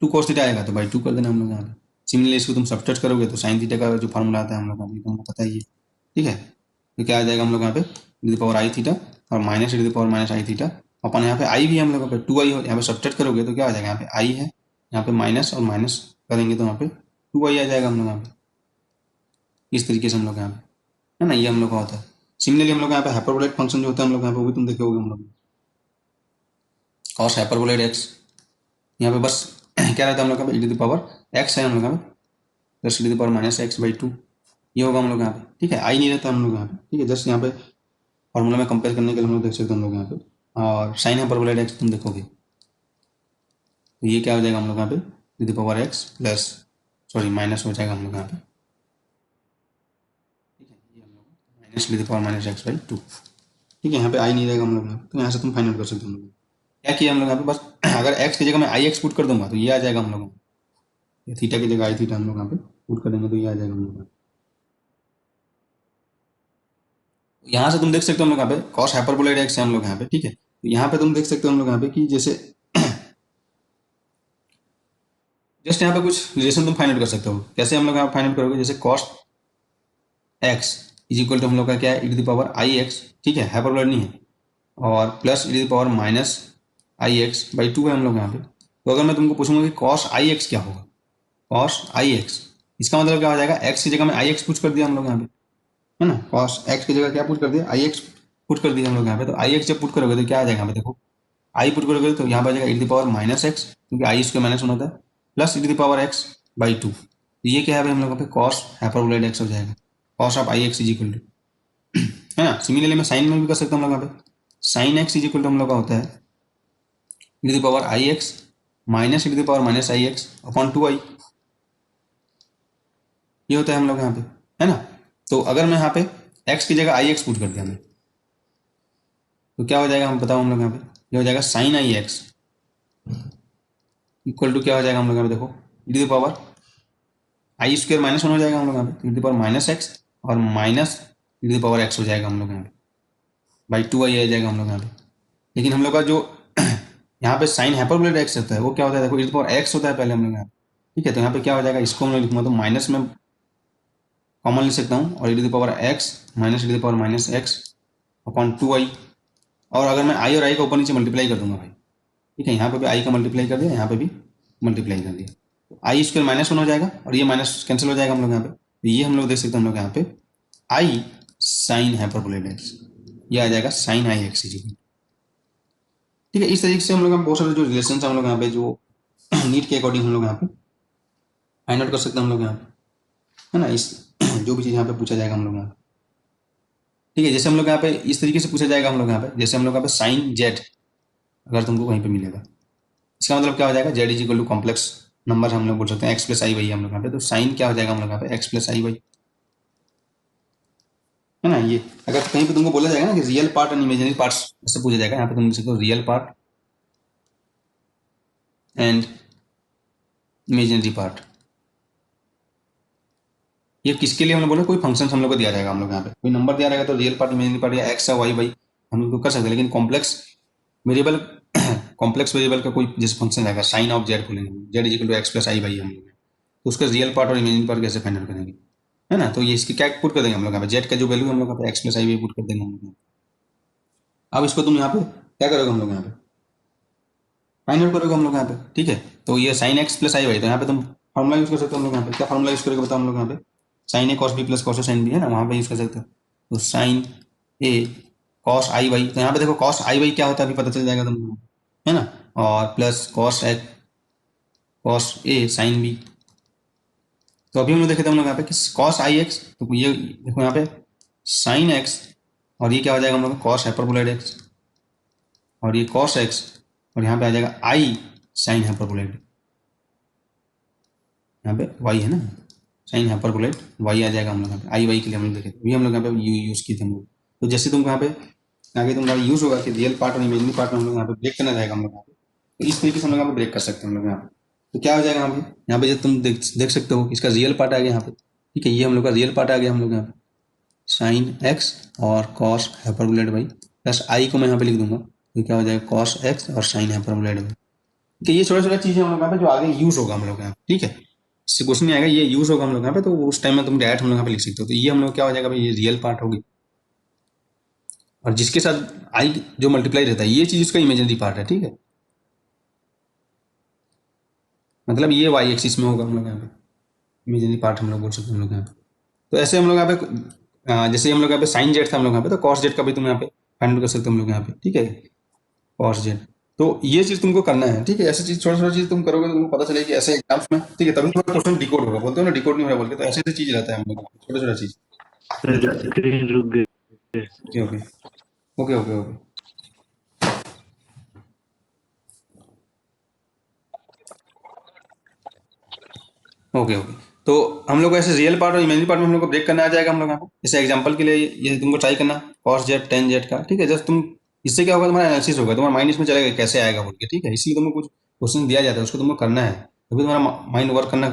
Speaker 1: two cos theta आएगा तो बाई टू कर देना हम लोग यहाँ पे। सिमिलरली इसको तुम सब्सट्रैक्ट करोगे तो साइन थीटा का जो फॉर्मूला आता है हम लोग का तुमको पता ही है, ठीक है। तो क्या आ जाएगा हम लोग यहाँ पे e to the power i theta और minus e to the power minus i theta अपन यहाँ पे आई भी है हम लोग पे टू आई, यहाँ पे सब्सट्रैक्ट करोगे तो क्या आ जाएगा, यहाँ पे आई है, यहाँ पे माइनस और माइनस करेंगे तो यहाँ पे टू आई आ जाएगा हम लोग यहाँ पे इस तरीके से हम लोग यहाँ पे, है ना, ये हम लोग का होता है। सिमिलरली हम लोग यहाँ पे हाइपरबोलिक फंक्शन जो होता है हम लोग यहाँ पे वो भी तुम देखोगे हम लोग कॉस हाइपरबोलिक एक्स, यहाँ पे बस क्या रहता है हम लोग यहाँ पे e to the power x है हम लोग यहाँ पे plus e to the power minus x by two, ये होगा हम लोग यहाँ पे, ठीक है। आई नहीं रहता हम लोग यहाँ पे, ठीक है, जस्ट यहाँ पे फॉर्मूला में कंपेयर करने के लिए हम लोग देख सकते हैं हम लोग यहाँ पे, और साइन हाइपरबोलिक एक्स तुम देखोगे तो ये क्या हो जाएगा हम लोग यहाँ पे e to the power x plus sorry minus हो जाएगा हम लोग यहाँ पे, ठीक है, ये हम लोग minus e to the power minus x by two, ठीक है। यहाँ पे आई नहीं रहेगा हम लोग यहाँ पे, तो यहाँ से तुम फाइंड आउट कर सकते हो हम लोग क्या किया हम लोग यहाँ पे, बस अगर एक्स की जगह मैं आई एक्स पुट कर दूंगा तो ये आ जाएगा हम लोग, थीटा की जगह आई थीटा हम लोग यहाँ पे पुट कर देंगे तो ये आ जाएगा हम लोग यहाँ से तुम देख सकते हो हम लोग यहाँ पे कॉस हाइपरबोलिक एक्स है हम लोग यहाँ पे, ठीक है। तो यहाँ पे तुम देख सकते हो हम लोग यहाँ पे कि जैसे जस्ट यहाँ पे कुछ रिलेशन तुम फाइंड आउट कर सकते हो, कैसे हम लोग यहाँ फाइंड आउट करोगे, जैसे cos x is equal to हम लोग का क्या है e to the power i x, ठीक है, हाइपरबोलिक नहीं है, और plus e to the power minus i x by two है हम लोग यहाँ पे। तो अगर मैं तुमको पूछूंगा कि कॉस आई एक्स क्या होगा, कॉस आई एक्स, इसका मतलब क्या हो जाएगा, एक्स की जगह में आई एक्स पुट कर दिया हम लोग यहाँ पे, है ना, कॉस एक्स की जगह क्या पुट कर दिया, आई एक्स पुट कर दिया हम लोग यहाँ पे। तो आई एक्स जब पुट करोगे तो क्या आ जाएगा यहाँ पे, देखो आई पुट करोगे तो यहाँ पर आ जाएगा e to the power minus x, क्योंकि आई इसके माइनस वन होता है, plus e to the power x by two, तो ये क्या है भाई हम लोग यहाँ पे कॉस हाइपरबोलिक एक्स हो जाएगा, cos of i x is equal to, है ना। सिमिलरली मैं साइन में भी कर सकता हूँ हम लोग यहाँ पे, sine x is equal to हम लोग का होता है e to the power i x minus e to the power minus i x upon two i, ये होता है हम लोग यहाँ पे, है ना। तो अगर मैं यहाँ पे x की जगह आई एक्स पुट कर दिया मैं तो क्या हो जाएगा हम बताओ हम लोग यहाँ पे, ये हो जाएगा sine i x equal to क्या हो जाएगा हम लोग यहाँ पे, देखो e to the power i square minus one हो जाएगा हम लोग यहाँ पे e to the power minus x और minus e to the power x हो जाएगा हम लोग यहाँ पे बाई टू आई आ जाएगा हम लोग यहाँ पे। लेकिन हम लोग का जो यहाँ पे साइन हाइपरबोलिक एक्स होता है वो क्या होता है, देखो e to the power x होता है पहले हम लोग यहाँ पे, ठीक है। तो यहाँ पे क्या हो जाएगा, इसको मैं लिखूंगा तो माइनस में कॉमन ले सकता हूँ और e to the power x minus e to the power minus x upon two i, और अगर मैं आई और आई का ऊपर नीचे मल्टीप्लाई कर दूंगा भाई, ठीक है, यहाँ पे भी आई का मल्टीप्लाई कर दिया, यहाँ पे भी मल्टीप्लाई कर दिया, तो आई स्क्वायर माइनस वन हो जाएगा और ये माइनस कैंसिल हो जाएगा हम लोग यहाँ पे। तो ये हम लोग देख सकते हैं हम लोग यहाँ पे आई साइन हाइपरबोलिक एक्स, ये आ जाएगा साइन आई एक्स, ठीक है। इस तरीके से हम लोग बहुत सारे जो रिलेशन हम लोग यहाँ पे जो नीट के अकॉर्डिंग हम लोग यहाँ पे फाइंड आउट कर सकते हैं हम लोग यहाँ पे, है ना, इस जो भी चीज़ यहाँ पे पूछा जाएगा हम लोग यहाँ पे, ठीक है। जैसे हम लोग यहाँ पे इस तरीके से पूछा जाएगा हम लोग यहाँ पे, जैसे हम लोग यहाँ पे साइन जेड अगर तुमको कहीं पे मिलेगा, इसका मतलब क्या हो जाएगा, z is equal to complex number हम लोग बोल सकते हैं एक्स प्लस आई वाई हम लोग यहाँ पे, तो साइन क्या हो जाएगा हम लोग यहाँ पे एक्स प्लस आई वाई, है ना। ये अगर कहीं पे तुमको बोला जाएगा ना कि real part and imaginary parts ऐसे पूछा जाएगा, यहाँ पे तुम लिख सकते हो real part and imaginary part, ये किसके लिए हम लोग बोले, कोई फंक्शन हम लोग को दिया जाएगा, हम लोग यहाँ पे कोई नंबर दिया रहेगा तो रियल पार्ट इमेजिनरी पार्ट या एक्स या वाई वाई हम लोग कर सकते हैं। लेकिन कॉम्प्लेक्स वेरिएबल कॉम्प्लेक्स वेरिएबल का कोई जैसे फंक्शन रहेगा साइन ऑफ जेड बोलेंगे, z is equal to x plus i y हम लोग, तो उसका रियल पार्ट और इमेजिनरी पार्ट कैसे फाइंड आउट करेंगे, है ना। तो ये इसकी क्या पुट कर देंगे हम लोग यहाँ पे, जेड का जो वैल्यू हम लोग यहाँ पे x plus i Y put कर देंगे हम लोग। अब इसको तुम यहाँ पे क्या करोगे हम लोग यहाँ पे फाइंड आउट करोगे हम लोग यहाँ पे, ठीक है। तो ये sine x plus i y, तो यहाँ पे तुम फॉर्मुला यूज कर सकते हो हम लोग यहाँ पे, क्या फॉर्मुला यूज करोगे बताओ हम लोग यहाँ पे, sine a cos b plus cos sine b, है ना, वहाँ पे यूज कर सकते हो। तो sine a cos i y, तो यहाँ पे देखो कॉस आई वाई क्या होता है अभी पता चल जाएगा तुमको, है ना, और plus cos A sine B. तो अभी हम लोग देखे थे हम लोग यहाँ पे कि कॉस आई एक्स, तो ये देखो यहाँ पे साइन एक्स और ये क्या हो जाएगा हम लोग कॉस हाइपरबोलॉइड एक्स, और ये कॉस एक्स, और यहाँ पे आ जाएगा आई साइन हाइपरबोलाइड, यहाँ पे वाई है ना, साइन हाइपरबोलाइड वाई आ जाएगा हम लोग यहाँ पे, आई वाई के लिए हम लोग देखे थे, ये हम लोग यहाँ पे यूज़ किए थे हम लोग। तो जैसे तुमको यहाँ पे आगे तुम्हारा यूज़ होगा कि रियल पार्ट और इमेजिनरी पार्ट में हम लोग यहाँ पे ब्रेक करना रहेगा हम लोग यहाँ पे, तो इस तरीके से हम लोग यहाँ पे ब्रेक कर सकते हैं हम लोग यहाँ पे। तो क्या हो जाएगा यहाँ पे जब तुम देख सकते हो इसका रियल पार्ट आ गया यहाँ पे, ठीक है, ये हम लोग का रियल पार्ट आ गया हम लोग यहाँ पे, साइन एक्स और कॉस हाइपरबोलाइड वाई प्लस आई को मैं यहाँ पे लिख दूंगा, तो क्या हो जाएगा कॉस एक्स और साइन हाइपरबोलाइड वाई। तो ये छोटा छोटा चीज़ें हम लोग यहाँ पे जो आगे यूज़ होगा हम लोग यहाँ पे, ठीक है, इससे क्वेश्चन नहीं आएगा, ये यूज़ होगा हम लोग यहाँ पे, तो उस टाइम में तुम डायरेक्ट हम लोग यहाँ पे लिख सकते हो। तो ये हम लोग क्या हो जाएगा भाई, ये रियल पार्ट होगी, और जिसके साथ आई जो मल्टीप्लाई रहता है ये चीज़ उसका इमेजिनरी पार्ट है, ठीक है, मतलब ये वाई एक्सिस में होगा हम लोग यहाँ पे, इमेजिनरी पार्ट हम लोग बोल सकते हैं हम लोग यहाँ पे। तो ऐसे हम लोग यहाँ पे जैसे हम लोग यहाँ पे साइन जेड था हम लोग यहाँ पे, तो कॉस जेड का भी तुम यहाँ पे फाइंड आउट कर सकते हो हम लोग यहाँ पे, ठीक है, कॉस जेड। तो ये चीज़ तुमको करना है, ठीक है, ऐसी चीज़ छोटा छोटा चीज़ तुम करोगे तो तुमको पता चलेगा कि ऐसे एग्जाम्स में, ठीक है, तभी तुम्हारा क्वेश्चन डिकोड होगा, बोलते हो ना डिकोड नहीं हो रहा बोल के, तो ऐसे ऐसी चीज़ रहता है हम लोग छोटा छोटा चीज़।
Speaker 2: स्क्रीन रुक गई।
Speaker 1: Okay okay okay okay okay okay okay. तो हम लोग को ऐसे रियल पार्ट और इमेजिनरी पार्ट में हम लोग को ब्रेक करना आ जाएगा हम लोग यहाँ पे। जैसे एग्जांपल के लिए ये तुमको ट्राई करना कॉस जेड टेन जेड का, ठीक है, जस्ट तुम इससे क्या होगा, तुम्हारा एनालिसिस होगा, तुम्हारा माइंड इसमें चलेगा कैसे आएगा बोल के, ठीक है, इसलिए तुमको कुछ क्वेश्चन दिया जाता है उसको तुमको करना है, तभी तुम्हारा माइंड वर्क करना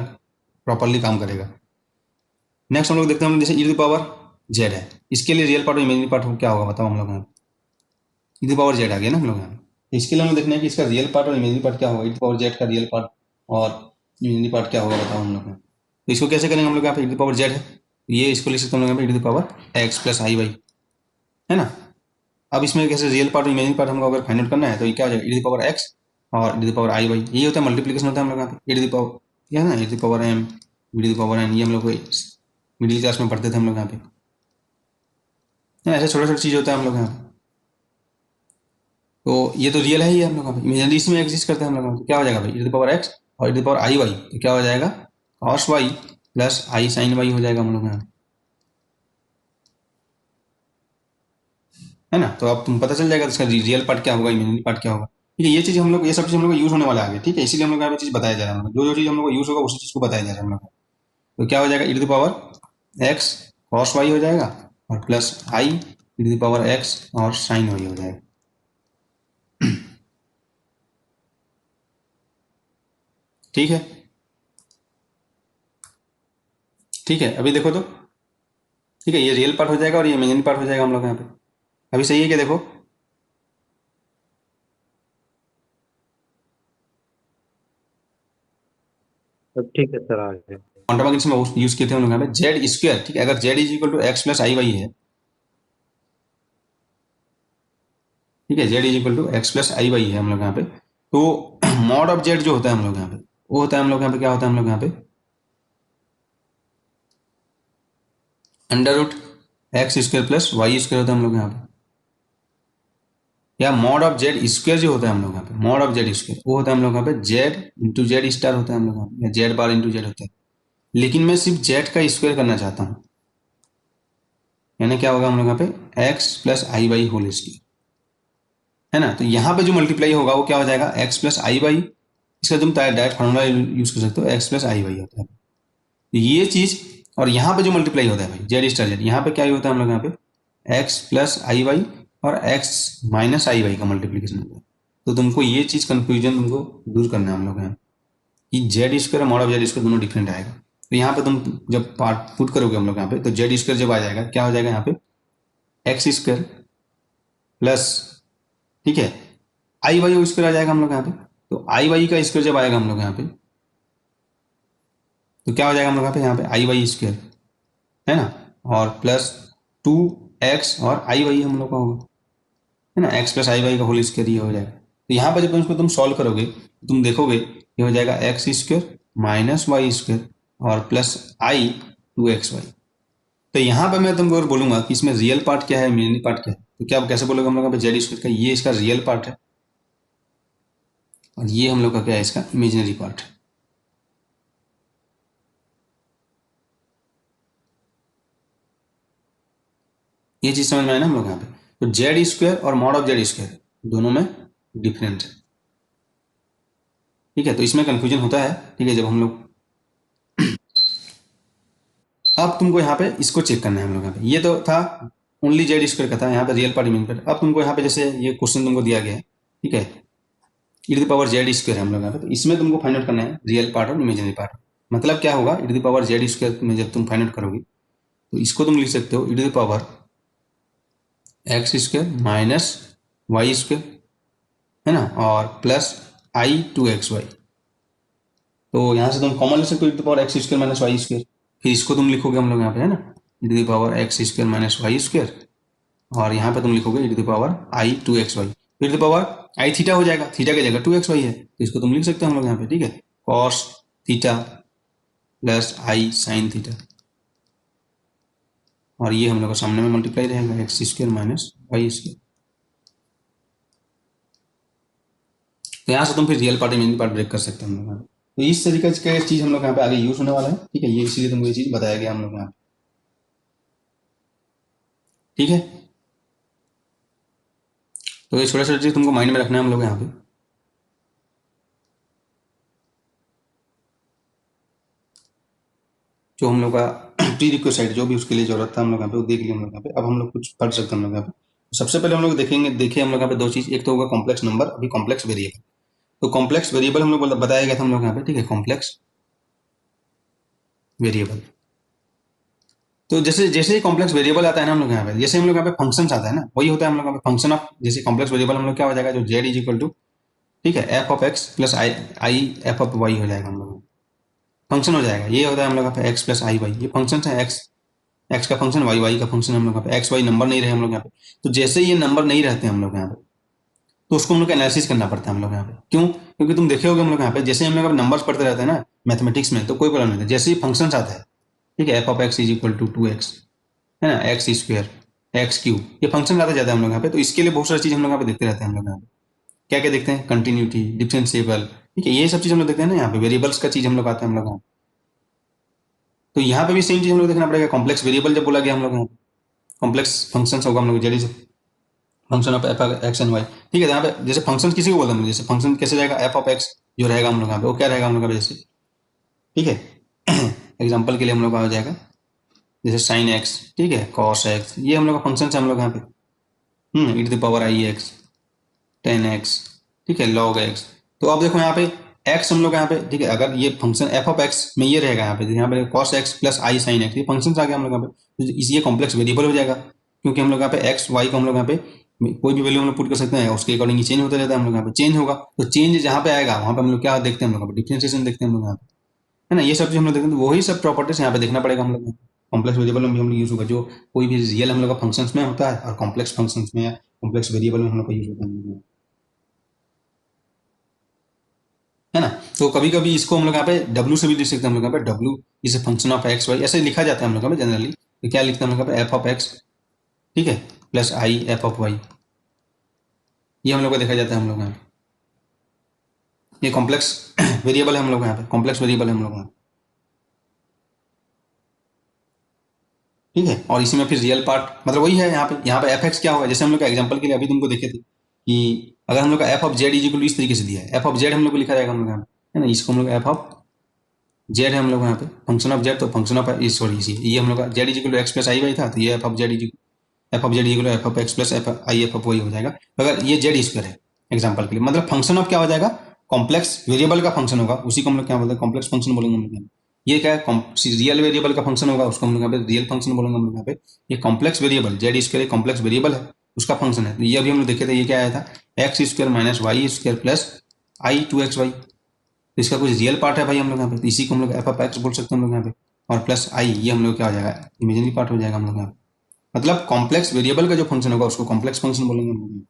Speaker 1: प्रॉपरली काम करेगा। नेक्स्ट हम लोग देखते हैं, जैसे ई टू पावर जेड है, इसके लिए रियल पार्ट और इमेजिनरी पार्ट क्या होगा बताओ हम लोग यहाँ ई टू पावर जेड आ गया ना हम लोग यहाँ पे। इसके लिए हमें देखना है कि इसका रियल पार्ट और इमेजिनरी पार्ट क्या होगा, ई टू पावर जेड का रियल पार्ट और इमेजिनरी पार्ट क्या होगा बताओ हम लोग यहाँ। तो इसको कैसे करेंगे हम लोग यहाँ पे, ई टू पावर जेड है, ये इसको लिख सकते हैं हम लोग यहाँ पे e to power x plus i y, है ना। अब इसमें कैसे रियल पार्ट और इमेजिनरी पार्ट हमको अगर फाइंड आउट करना है तो ये क्या हो जाएगा, ई टू पावर एक्स और e to power I y, ये होता है मल्टीप्लीकेशन होता है हम लोग यहाँ पे, ई टू पावर क्या है ना, e to power m e to power n, ये हम लोग मिडिल क्लास में पढ़ते थे हम लोग यहाँ पे, ऐसे छोटा छोटा चीज़ होता है हम लोग यहाँ पे। तो ये तो रियल है ही है हम लोग यहाँ पे, इमेजिनरी इसमें एग्जिस्ट करता है हम लोग यहाँ पे, क्या हो जाएगा भाई ई टू पावर एक्स और e to power I y, तो क्या हो जाएगा cos Y plus i sign y हो जाएगा हम लोग यहाँ पे, है ना। तो अब तुम पता चल जाएगा इसका रियल पार्ट क्या होगा, इमेजिनरी पार्ट क्या होगा, ठीक है, ये चीज़ हम लोग, ये सब चीज़ हम लोग को यूज़ होने वाला है आगे, ठीक है, इसीलिए हम लोग यहाँ पे चीज़ बताया जा रहा है, जो जो चीज़ हम लोग को यूज़ होगा उसी चीज़ को बताया जा रहा है हम लोग को। तो क्या हो जाएगा e to power x cos y हो जाएगा और plus i e to power x और साइन वाई हो जाएगा, ठीक है, ठीक है, अभी देखो तो, ठीक है, ये रियल पार्ट हो जाएगा और ये इमेजिनरी पार्ट हो जाएगा हम लोग यहाँ पे। अभी सही है क्या देखो,
Speaker 2: अब ठीक है सर, आ गया।
Speaker 1: क्वांटम मैकेनिक्स में यूज किए थे हम लोग यहाँ पे जेड स्क्वायर, ठीक है, अगर z is equal to x plus i y है, ठीक है, z is equal to x plus i y है हम लोग यहाँ पे, तो मॉड ऑफ जेड जो होता है हम लोग यहाँ पे, वो होता है हम लोग यहाँ पे, क्या होता है हम लोग यहाँ पे under root x square plus y square होता है हम लोग यहाँ पे, या मॉड ऑफ जेड स्क्वायर जो होता है हम लोग यहाँ पे, मॉड ऑफ जेड स्क्वायर वो होता है हम लोग यहाँ पे जेड इंटू जेड स्टार होता है हम लोग यहाँ पे, या जेड बार इंटू जेड होता है, लेकिन मैं सिर्फ जेड का स्क्वायर करना चाहता हूँ, यानी क्या होगा हम लोग यहाँ पे x plus i Y whole square, है ना। तो यहाँ पे जो मल्टीप्लाई होगा वो क्या हो जाएगा एक्स प्लस आई वाई, इसका तुम डायरेक्ट फार्मूला यूज कर सकते हो, एक्स प्लस आई वाई होता है, तो ये चीज, और यहाँ पे जो मल्टीप्लाई होता है भाई जेड स्टार जेड, यहाँ पे क्या होता है हम लोग यहाँ पे एक्स प्लस आई वाई और एक्स माइनस आई वाई का मल्टीप्लीकेशन होता है। तो तुमको ये चीज कंफ्यूजन तुमको दूर करना है हम लोग यहाँ कि जेड स्क्वायर और मॉड ऑफ जेड स्क्वायर दोनों डिफरेंट आएगा। तो यहाँ पे तुम जब पार्ट पुट करोगे हम लोग यहाँ पे, तो जेड स्क्वायर जब आ जाएगा क्या हो जाएगा यहाँ पे एक्स स्क्वायर प्लस, ठीक है, आई वाई स्क्वायर आ जाएगा हम लोग यहाँ पे, तो आई वाई का स्क्वायर जब आएगा हम लोग यहाँ पे, तो क्या हो जाएगा हम लोग यहाँ पे आई वाई स्क्वायर, है ना, और प्लस टू एक्स और आई वाई हम लोग का होगा, है ना, एक्स प्लस आई वाई का होल स्क्वायर ये हो जाएगा। तो यहाँ पर जब तुम इसको तुम सॉल्व करोगे तो तुम देखोगे ये हो जाएगा x square minus y square और plus i two x y. तो यहाँ पर मैं तुमको और बोलूंगा कि इसमें रियल पार्ट क्या है इमेजिनरी पार्ट क्या है, तो क्या कैसे बोलोगे हम लोग यहाँ पे जेड स्क्वायर का ये इसका रियल पार्ट है और ये हम लोग का क्या है इसका इमेजिनरी पार्ट है। ये चीज समझ में आया ना हम लोग यहाँ पे। तो जेड स्क्वायर और मॉड ऑफ जेड स्क्वायर दोनों में डिफरेंट है, ठीक है। तो इसमें कंफ्यूजन होता है, ठीक है, जब हम लोग, अब तुमको यहाँ पे इसको चेक करना है हम लोग यहाँ पे। ये तो था ओनली जेड स्क्वायर का था, यहाँ पे रियल पार्ट इमेजिनरी पार्ट। अब तुमको यहाँ पे जैसे ये क्वेश्चन तुमको दिया गया है, ठीक है, e to the power z square है हम लोग यहाँ पे, तो इसमें तुमको फाइंड आउट करना है रियल पार्ट और इमेजिनरी पार्ट। मतलब क्या होगा, e to the power z square में जब तुम फाइंड आउट करोगे तो इसको तुम लिख सकते हो e to the power x square minus y square, है ना, और plus i two x y. तो यहाँ से तुम कॉमन ले सकते हो e to the power x square minus y square, फिर इसको तुम लिखोगे हम लोग यहाँ पे, है ना, e to the power x square minus y square, और यहाँ पे तुम लिखोगे e to the power i two x y, e to the power i theta हो जाएगा, थीटा की जगह टू एक्स वाई है, तो इसको तुम लिख सकते हो हम लोग यहाँ पे, ठीक है, cos theta plus i sine theta, और ये हम लोग का सामने में मल्टीप्लाई रहेगा x square minus y square. तो यहाँ से तुम फिर real part imaginary part break कर सकते हैं हम लोग यहाँ पे। तो इस तरीके की चीज हम लोग यहाँ पे आगे यूज होने वाला है, ठीक है, ये इसीलिए तुमको ये चीज बताया गया हम लोग यहाँ पे, ठीक है। तो ये छोटा छोटा चीज तुमको माइंड में रखना है हम लोग यहाँ पे। जो हम लोग का प्री रिक्वेस्ट जो भी उसके लिए जरूरत था हम लोग यहाँ पे वो देख लिया हम लोग यहाँ पे। अब हम लोग कुछ पढ़ सकते हैं हम लोग यहाँ पे। सबसे पहले हम लोग देखें हम लोग यहाँ पे दो चीज, एक तो होगा कॉम्प्लेक्स नंबर, अभी कॉम्प्लेक्स वेरिएबल। तो कॉम्प्लेक्स वेरिएबल हम लोग बताया गया था हम लोग यहाँ पे, ठीक है, कॉम्प्लेक्स वेरिएबल। तो जैसे जैसे ही कॉम्प्लेक्स वेरिएबल आता है ना हम लोग यहाँ पे, जैसे हम लोग यहाँ पे फंक्शन आता है ना, वही होता है हम लोग यहाँ पे फंक्शन ऑफ, जैसे कॉम्प्लेक्स वेरिएबल हम लोग क्या हो जाएगा, जो जेड इज इक्वल टू, ठीक है, f of x plus i i f of y हो जाएगा हम लोग, फंक्शन हो जाएगा। ये होता है हम लोग यहाँ पे एक्स प्लस आई वाई, ये फंक्शन है, एक्स एक्स का फंक्शन, वाई वाई का फंक्शन हम लोग यहाँ पे, एक्स वाई नंबर नहीं रहे हम लोग यहाँ पे। तो जैसे ये नंबर नहीं रहते हम लोग यहाँ पे, तो उसको हम लोग एनालिसिस करना पड़ता है हम लोग यहाँ पे। क्यों? क्योंकि तुम देखे होगे हम लोग यहाँ पे, जैसे हम लोग नंबर्स पढ़ते रहते हैं ना मैथमेटिक्स में, तो कोई प्रॉब्लम नहीं है, जैसे ही फंक्शन आता है, ठीक है, f of x is equal to two x, है ना, एक्स स्क्वायर एक्स क्यूब, ये फंक्शन आता जाता है हम लोग यहाँ पे। तो इसके लिए बहुत सारी चीज हम लोग यहाँ पे देखते रहते हैं हम लोग यहाँ पे। क्या क्या देखते हैं, कंटिन्यूटी, डिफरेंशिएबल, ठीक है, ये सब चीज हम लोग देखते हैं ना यहाँ पे, वेरिएबल्स का चीज हम लोग आता है हम लोग यहाँ पे। तो यहाँ पे भी सेम चीज हम लोग देखना पड़ेगा, कॉम्प्लेक्स वेरिएबल जब बोला गया हम लोग यहाँ पे, कॉम्प्लेक्स फंक्शन होगा हम लोग z is function of f x and y, ठीक है। यहाँ पे जैसे फंक्शन किसी को बोलते हैं, जैसे फंक्शन कैसे जाएगा, एफ ऑफ एक्स जो रहेगा हम लोग यहाँ पे, वो क्या रहेगा हम लोग का जैसे, ठीक है, एग्जाम्पल के लिए हम लोग का हो जाएगा जैसे साइन एक्स, ठीक है, कॉस एक्स, ये हम लोग का फंक्शन है हम लोग यहाँ पे, e to the power i x, tan x, ठीक है, लॉग एक्स। तो अब देखो यहाँ पे एक्स हम लोग यहाँ पे, ठीक है, अगर ये फंक्शन एफ ऑफ एक्स में ये रहेगा यहाँ पे cos x plus i sine x, ये फंक्शन आ गया हम लोग यहाँ पे, तो ये कॉम्प्लेक्स वेरिएबल हो जाएगा, क्योंकि हम लोग यहाँ पे एक्स वाई को हम लोग यहाँ पे कोई भी वैल्यू हम लोग पुट कर सकते हैं, उसके अकॉर्डिंग चेंज होता रहता है हम लोग यहाँ पे, चेंज होगा। तो चेंज जहाँ पे आएगा वहाँ पे हम लोग क्या देखते हैं हम लोग डिफ्रेंसिएशन देखते हैं हम लोग यहाँ पे, है ना, ये सब चीज हम लोग देखते हैं। तो वही सब प्रॉपर्टीज यहाँ पे देखना पड़ेगा हम लोग, कॉम्प्लेक्स वेरिएबल में भी हम लोग यूज होगा, जो कोई भी रियल हम लोग का फंक्शंस में होता है और कॉम्प्लेक्स फंक्शंस में या कॉम्प्लेक्स वेरिएबल में हम लोग का यूज होता है ना। तो कभी कभी इसको हम लोग यहाँ पे डब्ल्यू से भी लिख सकते हैं हम लोग यहाँ पे, डब्ल्यू is a function of x y, ऐसे लिखा जाता है हम लोग यहाँ पे जनरली। तो क्या लिखते हैं हम लोग यहाँ पे, एफ ऑफ एक्स, ठीक है, plus i f of y, ये हम लोग को देखा जाता है हम लोग यहाँ पे। ये कॉम्प्लेक्स वेरिएबल है हम लोग यहाँ पे, कॉम्प्लेक्स वेरिएबल है हम लोग यहाँ, ठीक है। और इसी में फिर रियल पार्ट मतलब वही है यहाँ पे एफ एक्स क्या होगा, जैसे हम लोग का एग्जाम्पल के लिए अभी तुमको देखे थे कि अगर हम लोग का f of z is equal to इस तरीके से दिया है, एफ ऑफ जेड हम लोग को लिखा जाएगा हम लोग यहाँ पे, है ना, इसको हम लोग एफ ऑफ जेड है हम लोग यहाँ पे, फंक्शन ऑफ जेड, तो फंक्शन ऑफ सॉरी इसी ये हम लोग का z is equal to x plus i y था, तो ये f of z is f of z equal f of x plus f i f of y हो जाएगा। अगर ये जेड स्क्वायर है एग्जाम्पल के लिए, मतलब फंक्शन ऑफ क्या हो जाएगा, कॉम्प्लेक्स वेरिएबल का फंक्शन होगा, उसी को हम लोग क्या बोलते हैं, कॉम्प्लेक्स फंक्शन बोलेंगे हम लोग। ये क्या है, रियल वेरिएबल का फंक्शन होगा, उसको हम लोग यहाँ पे रियल फंक्शन बोलेंगे हम लोग यहाँ पे। ये complex variable Z square complex variable है, उसका फंक्शन है। तो ये अभी हम लोग देखे थे, ये क्या आया था, x square minus y square plus i two x y, इसका कुछ रियल पार्ट है भाई हम लोग यहाँ पे, तो इसी को हम लोग एफ ऑफ एक्स बोल सकते हैं हम लोग यहाँ पे, और प्लस आई ये हम लोग क्या हो जाएगा, इमेजिनरी पार्ट हो जाएगा हम लोग यहाँ पे। मतलब कॉम्प्लेक्स वेरिएबल का जो फंक्शन होगा उसको कॉम्प्लेक्स फंक्शन बोलेंगे हम लोग,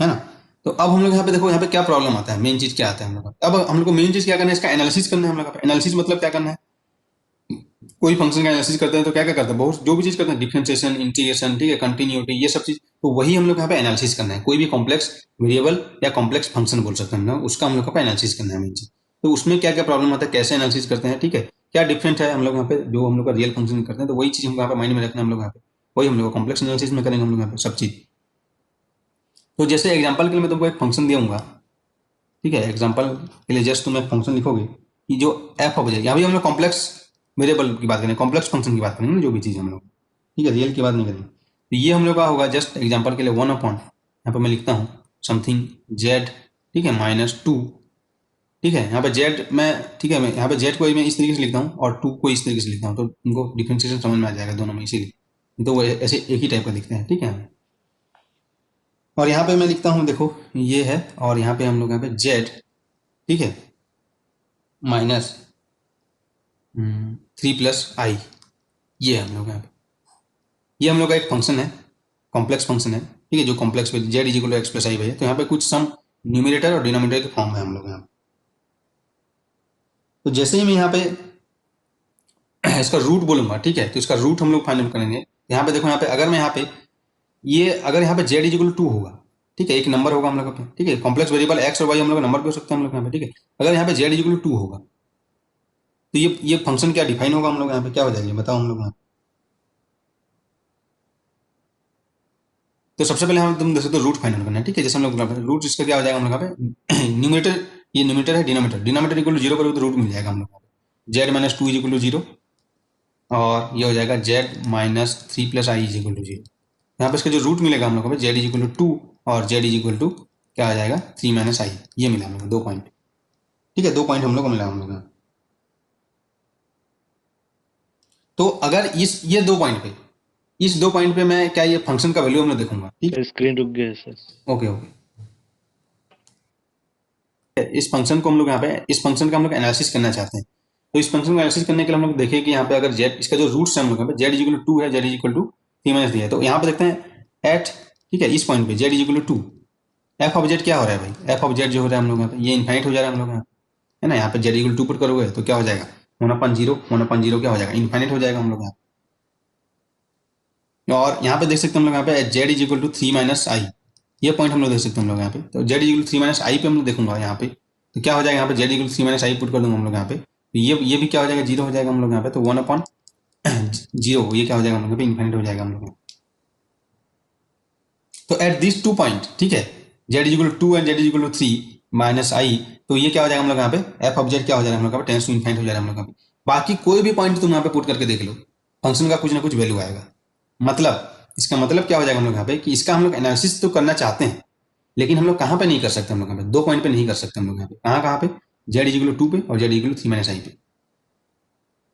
Speaker 1: है ना। तो अब हम लोग यहाँ पे देखो, यहाँ पे क्या प्रॉब्लम आता है, मेन चीज क्या आता है हम लोग का। अब हम लोग को मेन चीज क्या करना है, इसका एनालिसिस करना है हम लोग। एनालिसिस मतलब क्या करना है, कोई फंक्शन का एनालिसिस करते हैं तो क्या क्या करते हैं, बहुत जो भी चीज करते हैं, डिफरेंशिएशन, इंटीग्रेशन, ठीक है, कंटिन्यूटी, ये सब चीज, तो वही हम लोग यहाँ पे एनालिसिस करना है। कोई भी कॉम्प्लेक्स वेरिएबल या कॉम्प्लेक्स फंक्शन बोल सकते हैं हम लोग, उसका हम लोग को एनालिसिस करना है मेन चीज। तो उसमें क्या क्या प्रॉब्लम आता है, कैसे एनालिसिस करते हैं, ठीक है, क्या डिफरेंट है हम लोग यहाँ पे जो हम लोग का रियल फंक्शन करते हैं, तो वही चीज हमको यहाँ पे माइंड में रखना है हम लोग यहाँ पे। वही हम लोग कॉम्प्लेक्स एनालिसिस में करेंगे हम लोग यहाँ पे सब चीज़। तो जैसे एग्जाम्पल के लिए मैं तुमको एक फंक्शन दूंगा, ठीक है, एग्जाम्पल के लिए जस्ट तुम एक फंक्शन लिखोगे कि जो एफ ऑफ जेड, यहाँ भी हम लोग कॉम्प्लेक्स वेरिएबल की बात करेंगे, कॉम्प्लेक्स फंक्शन की बात करेंगे, जो भी चीज़ हम लोग, ठीक है, रियल की बात नहीं करेंगे। तो ये हम लोग का होगा जस्ट एग्जाम्पल के लिए 1/, यहाँ पर मैं लिखता हूँ समथिंग जेड, ठीक है, -2, ठीक है, यहाँ पे जेड मैं, ठीक है, मैं यहाँ पे जेड को मैं इस तरीके से लिखता हूँ और 2 को इस तरीके से लिखता हूँ, तो उनको डिफ्रेंशिएशन समझ में आ जाएगा दोनों में, इसीलिए तो वो ऐसे एक ही टाइप का दिखते हैं, ठीक है। और यहाँ पे मैं लिखता हूँ, देखो ये है, और यहाँ पे हम लोग यहाँ पे जेड, ठीक है, -3 + i, ये है हम लोग यहाँ पे, ये हम लोग का एक फंक्शन है, कॉम्प्लेक्स फंक्शन है, ठीक है, जो complex z is equal to x + i है। तो यहाँ पे कुछ सम न्यूमिनेटर और डिनोमिनेटर के फॉर्म है हम लोग यहाँ पे। तो जैसे ही मैं यहाँ पे इसका रूट बोलूंगा, ठीक है, तो इसका रूट हम लोग फाइंड करेंगे। यहाँ पे देखो, यहाँ पे अगर मैं यहाँ पे ये अगर यहाँ पे जेड इज इक्वल टू 2 होगा, ठीक है, एक नंबर होगा हम लोग पे, ठीक है, कॉम्प्लेक्स वेरिएबल एक्स और वाई हम लोग नंबर भी हो सकते हैं हम लोग यहाँ पे, ठीक है। अगर यहाँ पे जेड इज इक्वल टू 2 होगा तो ये फंक्शन क्या डिफाइन होगा हम लोग यहाँ पे, क्या हो जाएगा बताओ हम लोग यहाँ। तो सबसे पहले हम तुम देख सकते हो रूट फाइंड करना है, ठीक है। जैसे हम लोग रूट इसका क्या हो जाएगा हम लोग यहाँ पे न्यूमिनेटर, ये न्यूमिनेटर है, डिनोमिनेटर इक्वल टू 0 करोगे तो रूट मिल जाएगा हम लोग, जेड -2 इज इक्वल टू 0, और ये हो जाएगा z -3 + i is equal to 0। यहाँ पे इसका जो रूट मिलेगा हम लोग को जेड इज इक्वल टू 2 और जेड इज इक्वल टू क्या आ जाएगा 3 - i, ये मिला हम लोग 2 पॉइंट, ठीक है, 2 पॉइंट हम लोग को मिला हम लोग यहाँ। तो अगर ये 2 पॉइंट पे, इस 2 पॉइंट पे मैं क्या ये फंक्शन का वैल्यू हम लोग देखूंगा, ठीक है।
Speaker 2: स्क्रीन रुक गया है सर।
Speaker 1: ओके ओके, इस फंक्शन को हम लोग यहाँ पे, इस फंक्शन का हम लोग एनालिसिस करना चाहते हैं। तो इस फंक्शन को एनालिसिस करने के लिए हम लोग देखें कि यहाँ पे अगर जेड, इसका जो रूट्स है हम लोग यहाँ पे जेड इज इक्वल टू 2 है, जेड इज इक्वल टू 3 - 3 है। तो यहाँ पे देखते हैं एट, ठीक है, इस पॉइंट पे z is equal to 2, f of z क्या हो रहा है भाई, एफ ऑफ जेड जो हो रहा है हम लोग यहाँ पे ये इनफाइनाइट हो जा रहा है हम लोग यहाँ, है ना। यहाँ पे जेड इक्वल 2 पुट करोगे तो क्या हो जाएगा 1/0, 1/0 क्या हो जाएगा इनफाइनाइट हो जाएगा हम लोग यहाँ। और यहाँ पे देख सकते हैं हम लोग यहाँ पे z is equal to 3 - i, ये पॉइंट हम लोग देख सकते हैं हम लोग यहाँ पे। तो जेड इक्वल 3 - i पे हम लोग देखूंगा यहाँ पे, तो क्या हो जाएगा यहाँ पे जेड इक्वल 3 - i पुट कर दूंगा हम लोग यहाँ पे, तो ये भी क्या हो जाएगा 0 हो जाएगा हम लोग यहाँ पे। तो 1/0 ये क्या हो जाएगा हम लोग यहाँ पे इनफाइनाइट हो जाएगा हम लोग यहाँ। तो एट दिस 2 पॉइंट, ठीक है, z equal to 2 and z equal to 3 - i, तो ये क्या हो जाएगा हम लोग यहाँ पे एफ ऑफ जेड क्या हो जाएगा हम लोग यहाँ पे टेंस टू इनफाइनाइट हो जाएगा हम लोग यहाँ पे। बाकी कोई भी पॉइंट तुम यहाँ पे पुट करके देख लो, फंक्शन का कुछ ना कुछ वैल्यू आएगा। मतलब इसका मतलब क्या हो जाएगा हम लोग यहाँ पे कि इसका हम लोग एनालिसिस तो करना चाहते हैं, लेकिन हम लोग कहाँ पे नहीं कर सकते, हम लोग यहाँ पे 2 पॉइंट पे नहीं कर सकते हम लोग यहाँ पे। कहाँ कहाँ पे, जेड इक्वल टू 2 पे और जेड इक्वल टू 3 - i पे,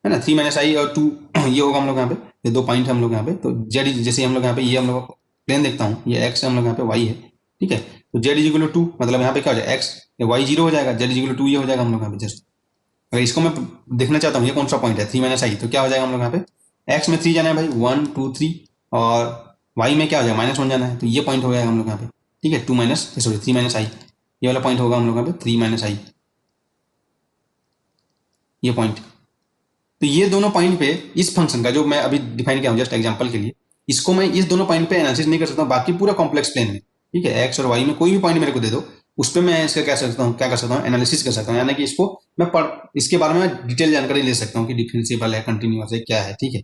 Speaker 1: है ना। 3 - i और 2 ये होगा हम लोग यहाँ पे, ये 2 पॉइंट है हम लोग यहाँ पे। तो जेड जैसे हम लोग यहाँ पे ये हम लोग प्लेन देखता हूँ, ये एक्स है हम लोग यहाँ पे, वाई है, ठीक है। तो जेड इक्वल टू 2 मतलब यहाँ पे क्या हो जाएगा एक्स, वाई 0 हो जाएगा, जेड इक्वल टू 2 ये हो जाएगा हम लोग यहाँ पे जस्ट। अगर इसको मैं देखना चाहता हूँ ये कौन सा पॉइंट है 3 - i, तो क्या हो जाएगा हम लोग यहाँ पे एक्स में 3 जाना है भाई 1 2 3, और वाई में क्या हो जाएगा -1 जाना है, तो ये पॉइंट हो जाएगा हम लोग यहाँ पे, ठीक है, 3 - i, ये वाला पॉइंट होगा हम लोग यहाँ पे 3 - i, ये पॉइंट। तो ये दोनों पॉइंट पे इस फंक्शन का जो मैं अभी डिफाइन किया हूँ जस्ट एग्जांपल के लिए, इसको मैं इस दोनों पॉइंट पे एनालिसिस नहीं कर सकता हूँ, बाकी पूरा कॉम्प्लेक्स प्लेन में, ठीक है, एक्स और वाई में कोई भी पॉइंट मेरे को दे दो, उस पर मैं इसका क्या कर सकता हूँ एनालिसिस कर सकता हूँ, यानी कि इसको मैं इसके बारे में डिटेल जानकारी ले सकता हूँ कि डिफरेंशिएबल है, कंटिन्यूअस है, क्या है, ठीक है।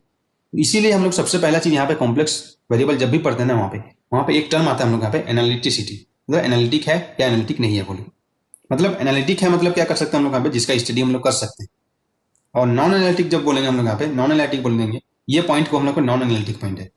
Speaker 1: इसीलिए हम लोग सबसे पहला चीज यहाँ पे कॉम्प्लेक्स वेरिएबल जब भी पढ़ते हैं ना, वहाँ पे एक टर्म आता है हम लोग यहाँ पे एनालिटिसिटी, मतलब एनालिटिक है या एनालिटिक नहीं है बोलो। मतलब एनालिटिक है मतलब क्या कर सकते हैं हम लोग यहाँ पे जिसका स्टडी हम लोग कर सकते हैं, और नॉन एनालिटिक जब बोलेंगे हम लोग यहाँ पे नॉन एनालिटिक बोलेंगे, ये पॉइंट को हम लोग को नॉन एनालिटिक पॉइंट है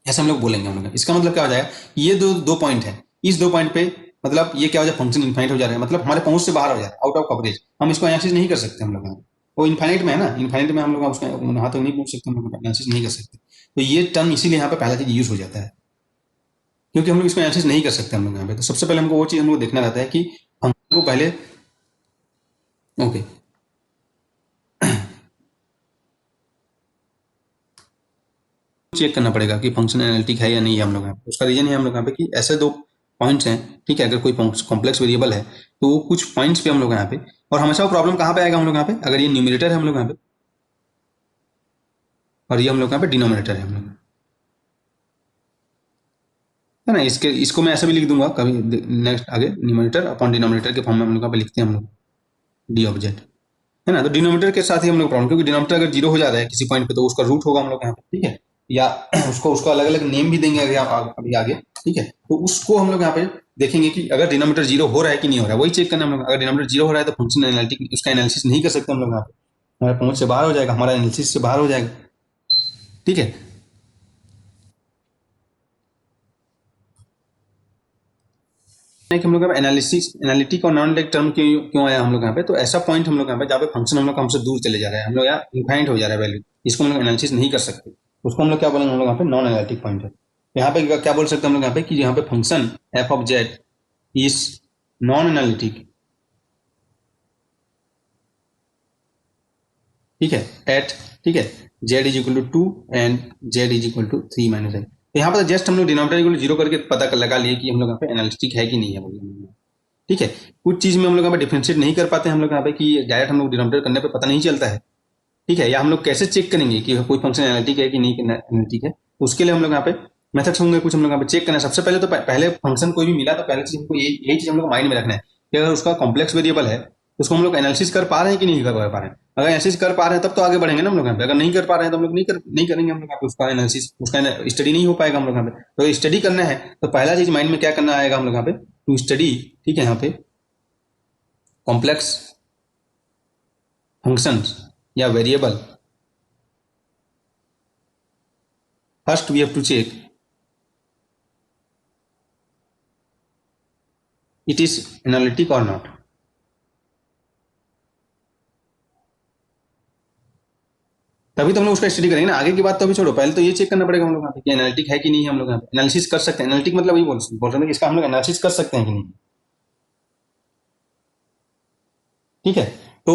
Speaker 1: ऐसा हम लोग बोलेंगे हम लोग। इसका मतलब क्या हो जाएगा, ये दो पॉइंट है, इस 2 पॉइंट पे मतलब ये क्या हो जाए फंक्शन इनफाइनाइट हो जा रहा है, मतलब हमारे पहुंच से बाहर हो जा रहा है, आउट ऑफ कवरेज, हम इसको एनालिसिस नहीं कर सकते हम लोग यहाँ। वो इनफाइनाइट में है ना, इनफाइनाइट में हम लोग उसका हाथ तो नहीं पूछ सकते, हम लोग एनालिसिस नहीं कर सकते। तो ये टर्म इसीलिए यहाँ पे पहला चीज यूज हो जाता है, क्योंकि हम लोग इसको एनालिसिस नहीं कर सकते हम लोग यहाँ पे। तो सबसे पहले हमको वो चीज हमको देखना रहता है कि फंक्शन को पहले ओके चेक करना पड़ेगा कि फंक्शन एनालिटिक है या नहीं है हम लोग यहाँ पे। उसका रीजन है हम लोग यहाँ पे कि ऐसे 2 पॉइंट्स हैं, ठीक है, अगर कोई कॉम्प्लेक्स वेरिएबल है तो वो कुछ पॉइंट्स पे हम लोग यहाँ पे, और हमेशा वो प्रॉब्लम कहाँ पे आएगा हम लोग यहाँ पे, अगर ये न्यूमिनेटर है हम लोग यहाँ पे और ये हम लोग यहाँ पे डिनोमिनेटर है हम लोग, है ना। इसको मैं ऐसे भी लिख दूंगा कभी नेक्स्ट आगे, न्यूमिनेटर अपॉन डिनोमिनेटर के फॉर्म में हम लोग यहाँ पे लिखते हैं हम लोग डी ऑफ जेड, है ना। तो डिनोमिनेटर के साथ ही हम लोग प्रॉब्लम, क्योंकि डिनोमिनेटर अगर 0 हो जा रहा है किसी पॉइंट पे तो उसका रूट होगा हम लोग यहाँ पे, ठीक है। या उसको उसको अलग अलग नेम भी देंगे अभी आगे, ठीक है। तो उसको हम लोग यहाँ पे देखेंगे कि अगर डिनोमिनेटर जीरो हो रहा है कि नहीं हो रहा है, वही चेक करना हम लोग। अगर डिनोमिनेटर जीरो हो रहा है तो फंक्शन एनालिटिक उसका एनालिसिस नहीं कर सकते हम लोग यहाँ पे, हमारे पहुंच से बाहर हो जाएगा, हमारा एनालिसिस से बाहर हो जाएगा, ठीक है। कि हम लोग एनालिसिस एनालिटिक और नॉन एनालिटिक टर्म क्यों क्यों आया हम लोग यहाँ पे, तो ऐसा पॉइंट हम लोग यहाँ पे जहाँ पे फंक्शन हम लोग हमसे दूर चले जा रहे हैं, हम लोग यहाँ इनफाइनाइट हो जा रहा है वैल्यू, इसको हम लोग एनालिसिस नहीं कर सकते, उसको हम लोग क्या बोलेंगे, हम लोग यहाँ पे नॉन एनालिटिक पॉइंट है। यहाँ पे क्या बोल सकते हैं हम लोग यहाँ पे कि यहाँ पे function f of z is non analytic, ठीक है, एट, ठीक है, z is equal to 2 and z is equal to 3 minus i. तो यहाँ पर जस्ट हम लोग डिनोमिनेटर इक्वल टू 0 करके पता कर लगा लिए कि हम लोग यहाँ पे एनालिटिक है कि नहीं है, ठीक है। कुछ चीज में हम लोग यहाँ पे डिफ्रेंशिएट नहीं कर पाते हैं हम लोग यहाँ पे कि डायरेक्ट हम लोग डिनोमिनेटर करने पे पता नहीं चलता है, ठीक है। या हम लोग कैसे चेक करेंगे कि कोई फंक्शन एनालिटिक है कि नहीं एनालिटिक है, तो उसके लिए हम लोग यहाँ पे मेथड्स होंगे कुछ हम लोग यहाँ पे चेक करना है। सबसे पहले तो पहले फंक्शन कोई भी मिला तो पहले चीज हमको यही चीज हम लोग माइंड में रखना है कि अगर उसका कॉम्प्लेक्स वेरिएबल है तो उसको हम लोग एनालिसिस कर पा रहे हैं कि नहीं कर पा रहे हैं। अगर एनालिसिस कर पा रहे हैं तब तो आगे बढ़ेंगे ना हम लोग यहाँ पे, अगर नहीं कर पा रहे हैं तो हम लोग नहीं करेंगे हम लोग यहाँ पे उसका एनालिसिस, उसका स्टडी नहीं हो पाएगा हम लोग यहाँ पे। तो स्टडी करना है तो पहला चीज माइंड में क्या करना आएगा हम लोग यहाँ पे, टू स्टडी, ठीक है, यहाँ पे कॉम्प्लेक्स फंक्शंस या variable, first we have to check it is analytic or not। तभी तो हम लोग उसका स्टडी करेंगे ना, आगे की बात तो अभी छोड़ो, पहले तो ये चेक करना पड़ेगा हम लोग यहाँ पे कि एनालिटिक है कि नहीं है, हम लोग यहाँ पे एनालिसिस कर सकते हैं। एनालिटिक मतलब वही बोल रहे हैं कि इसका हम लोग एनालिसिस कर सकते हैं कि नहीं, ठीक है। तो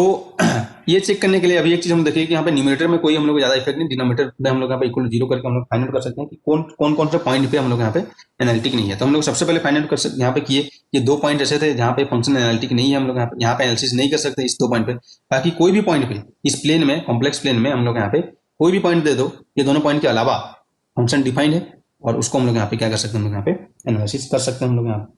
Speaker 1: ये चेक करने के लिए अभी एक चीज हम देखिए कि यहाँ पे न्यूमरेटर में कोई हम लोग ज्यादा इफेक्ट नहीं, डिनोमिनेटर में हम लोग यहाँ पे इक्वल जीरो करके हम लोग फाइंड आउट कर सकते हैं कि कौन से पॉइंट पे हम लोग यहाँ पे एनालिटिक नहीं है। तो हम लोग सबसे पहले फाइंड आउट कर सकते यहाँ पे किए कि दो पॉइंट ऐसे थे जहाँ पे फंक्शन एनालिटिक नहीं है, हम लोग यहाँ पे एनालिसिस नहीं कर सकते इस दो पॉइंट पे। बाकी कोई भी पॉइंट पे इस प्लेन में, कॉम्प्लेक्स प्लेन में हम लोग यहाँ पे कोई भी पॉइंट दे दो, ये दोनों पॉइंट के अलावा फंक्शन डिफाइंड है और उसको हम लोग यहाँ पे क्या कर सकते हैं, हम लोग यहाँ पे एनालिसिस कर सकते हैं हम लोग यहाँ पे,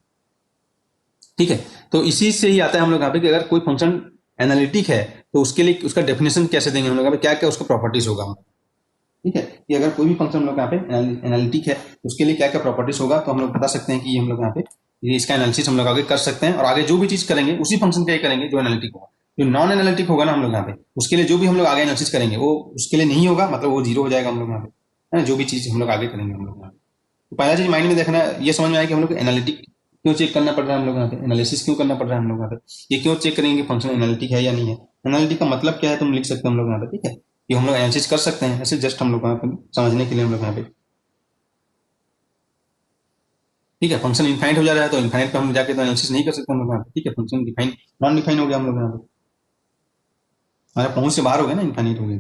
Speaker 1: ठीक है। तो इसी से ही आता है हम लोग यहाँ पे कि अगर कोई फंक्शन एनालिटिक है तो उसके लिए उसका डेफिनेशन कैसे देंगे हम लोग यहाँ पे, क्या क्या उसका प्रॉपर्टीज होगा, ठीक है। कि अगर कोई भी फंक्शन हम लोग यहाँ पे एनालिटिक है तो उसके लिए क्या क्या प्रॉपर्टीज होगा, तो हम लोग बता सकते हैं कि हम लोग यहाँ पे ये इसका एनालिसिस हम लोग आगे कर सकते हैं और आगे जो भी चीज करेंगे उसी फंक्शन का ही करेंगे जो एनालिटिक होगा। जो नॉन एनालिटिक होगा ना हम लोग यहाँ पे उसके लिए जो भी हम लोग आगे एनालिसिस करेंगे वो उसके लिए नहीं होगा, मतलब वो जीरो हो जाएगा हम लोग यहाँ पे, है ना, जो भी चीज हम लोग आगे करेंगे हम लोग यहाँ पे। तो पहला चीज माइंड में देखना है, ये समझ में आया कि हम लोग एनालिटिक क्यों चेक करना पड़ रहा है हम लोग यहाँ पे, एनालिसिस क्यों करना पड़ रहा है हम लोग यहाँ पे, ये क्यों चेक करेंगे कि फंक्शन एनालिटिक है या नहीं है। एनालिटिक का मतलब क्या है तुम लिख सकते हो हम लोग यहाँ पे, ठीक है। ये हम लोग एनालिसिस कर सकते हैं, ऐसे जस्ट हम लोग यहाँ पे समझने के लिए हम लोग यहाँ पे, ठीक है। फंक्शन इनफाइनाइट हो जा रहा है तो इनफाइनाइट पे हम जाके तो एनालिसिस नहीं कर सकते हम लोग यहाँ पे, ठीक है। फंक्शन डिफाइन नॉन डिफाइन हो गया हम लोग यहाँ पे, हमारे पहुंच से बाहर हो गया ना, इनफाइनाइट हो गया,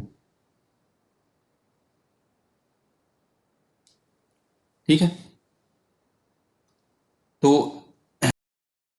Speaker 1: ठीक है। तो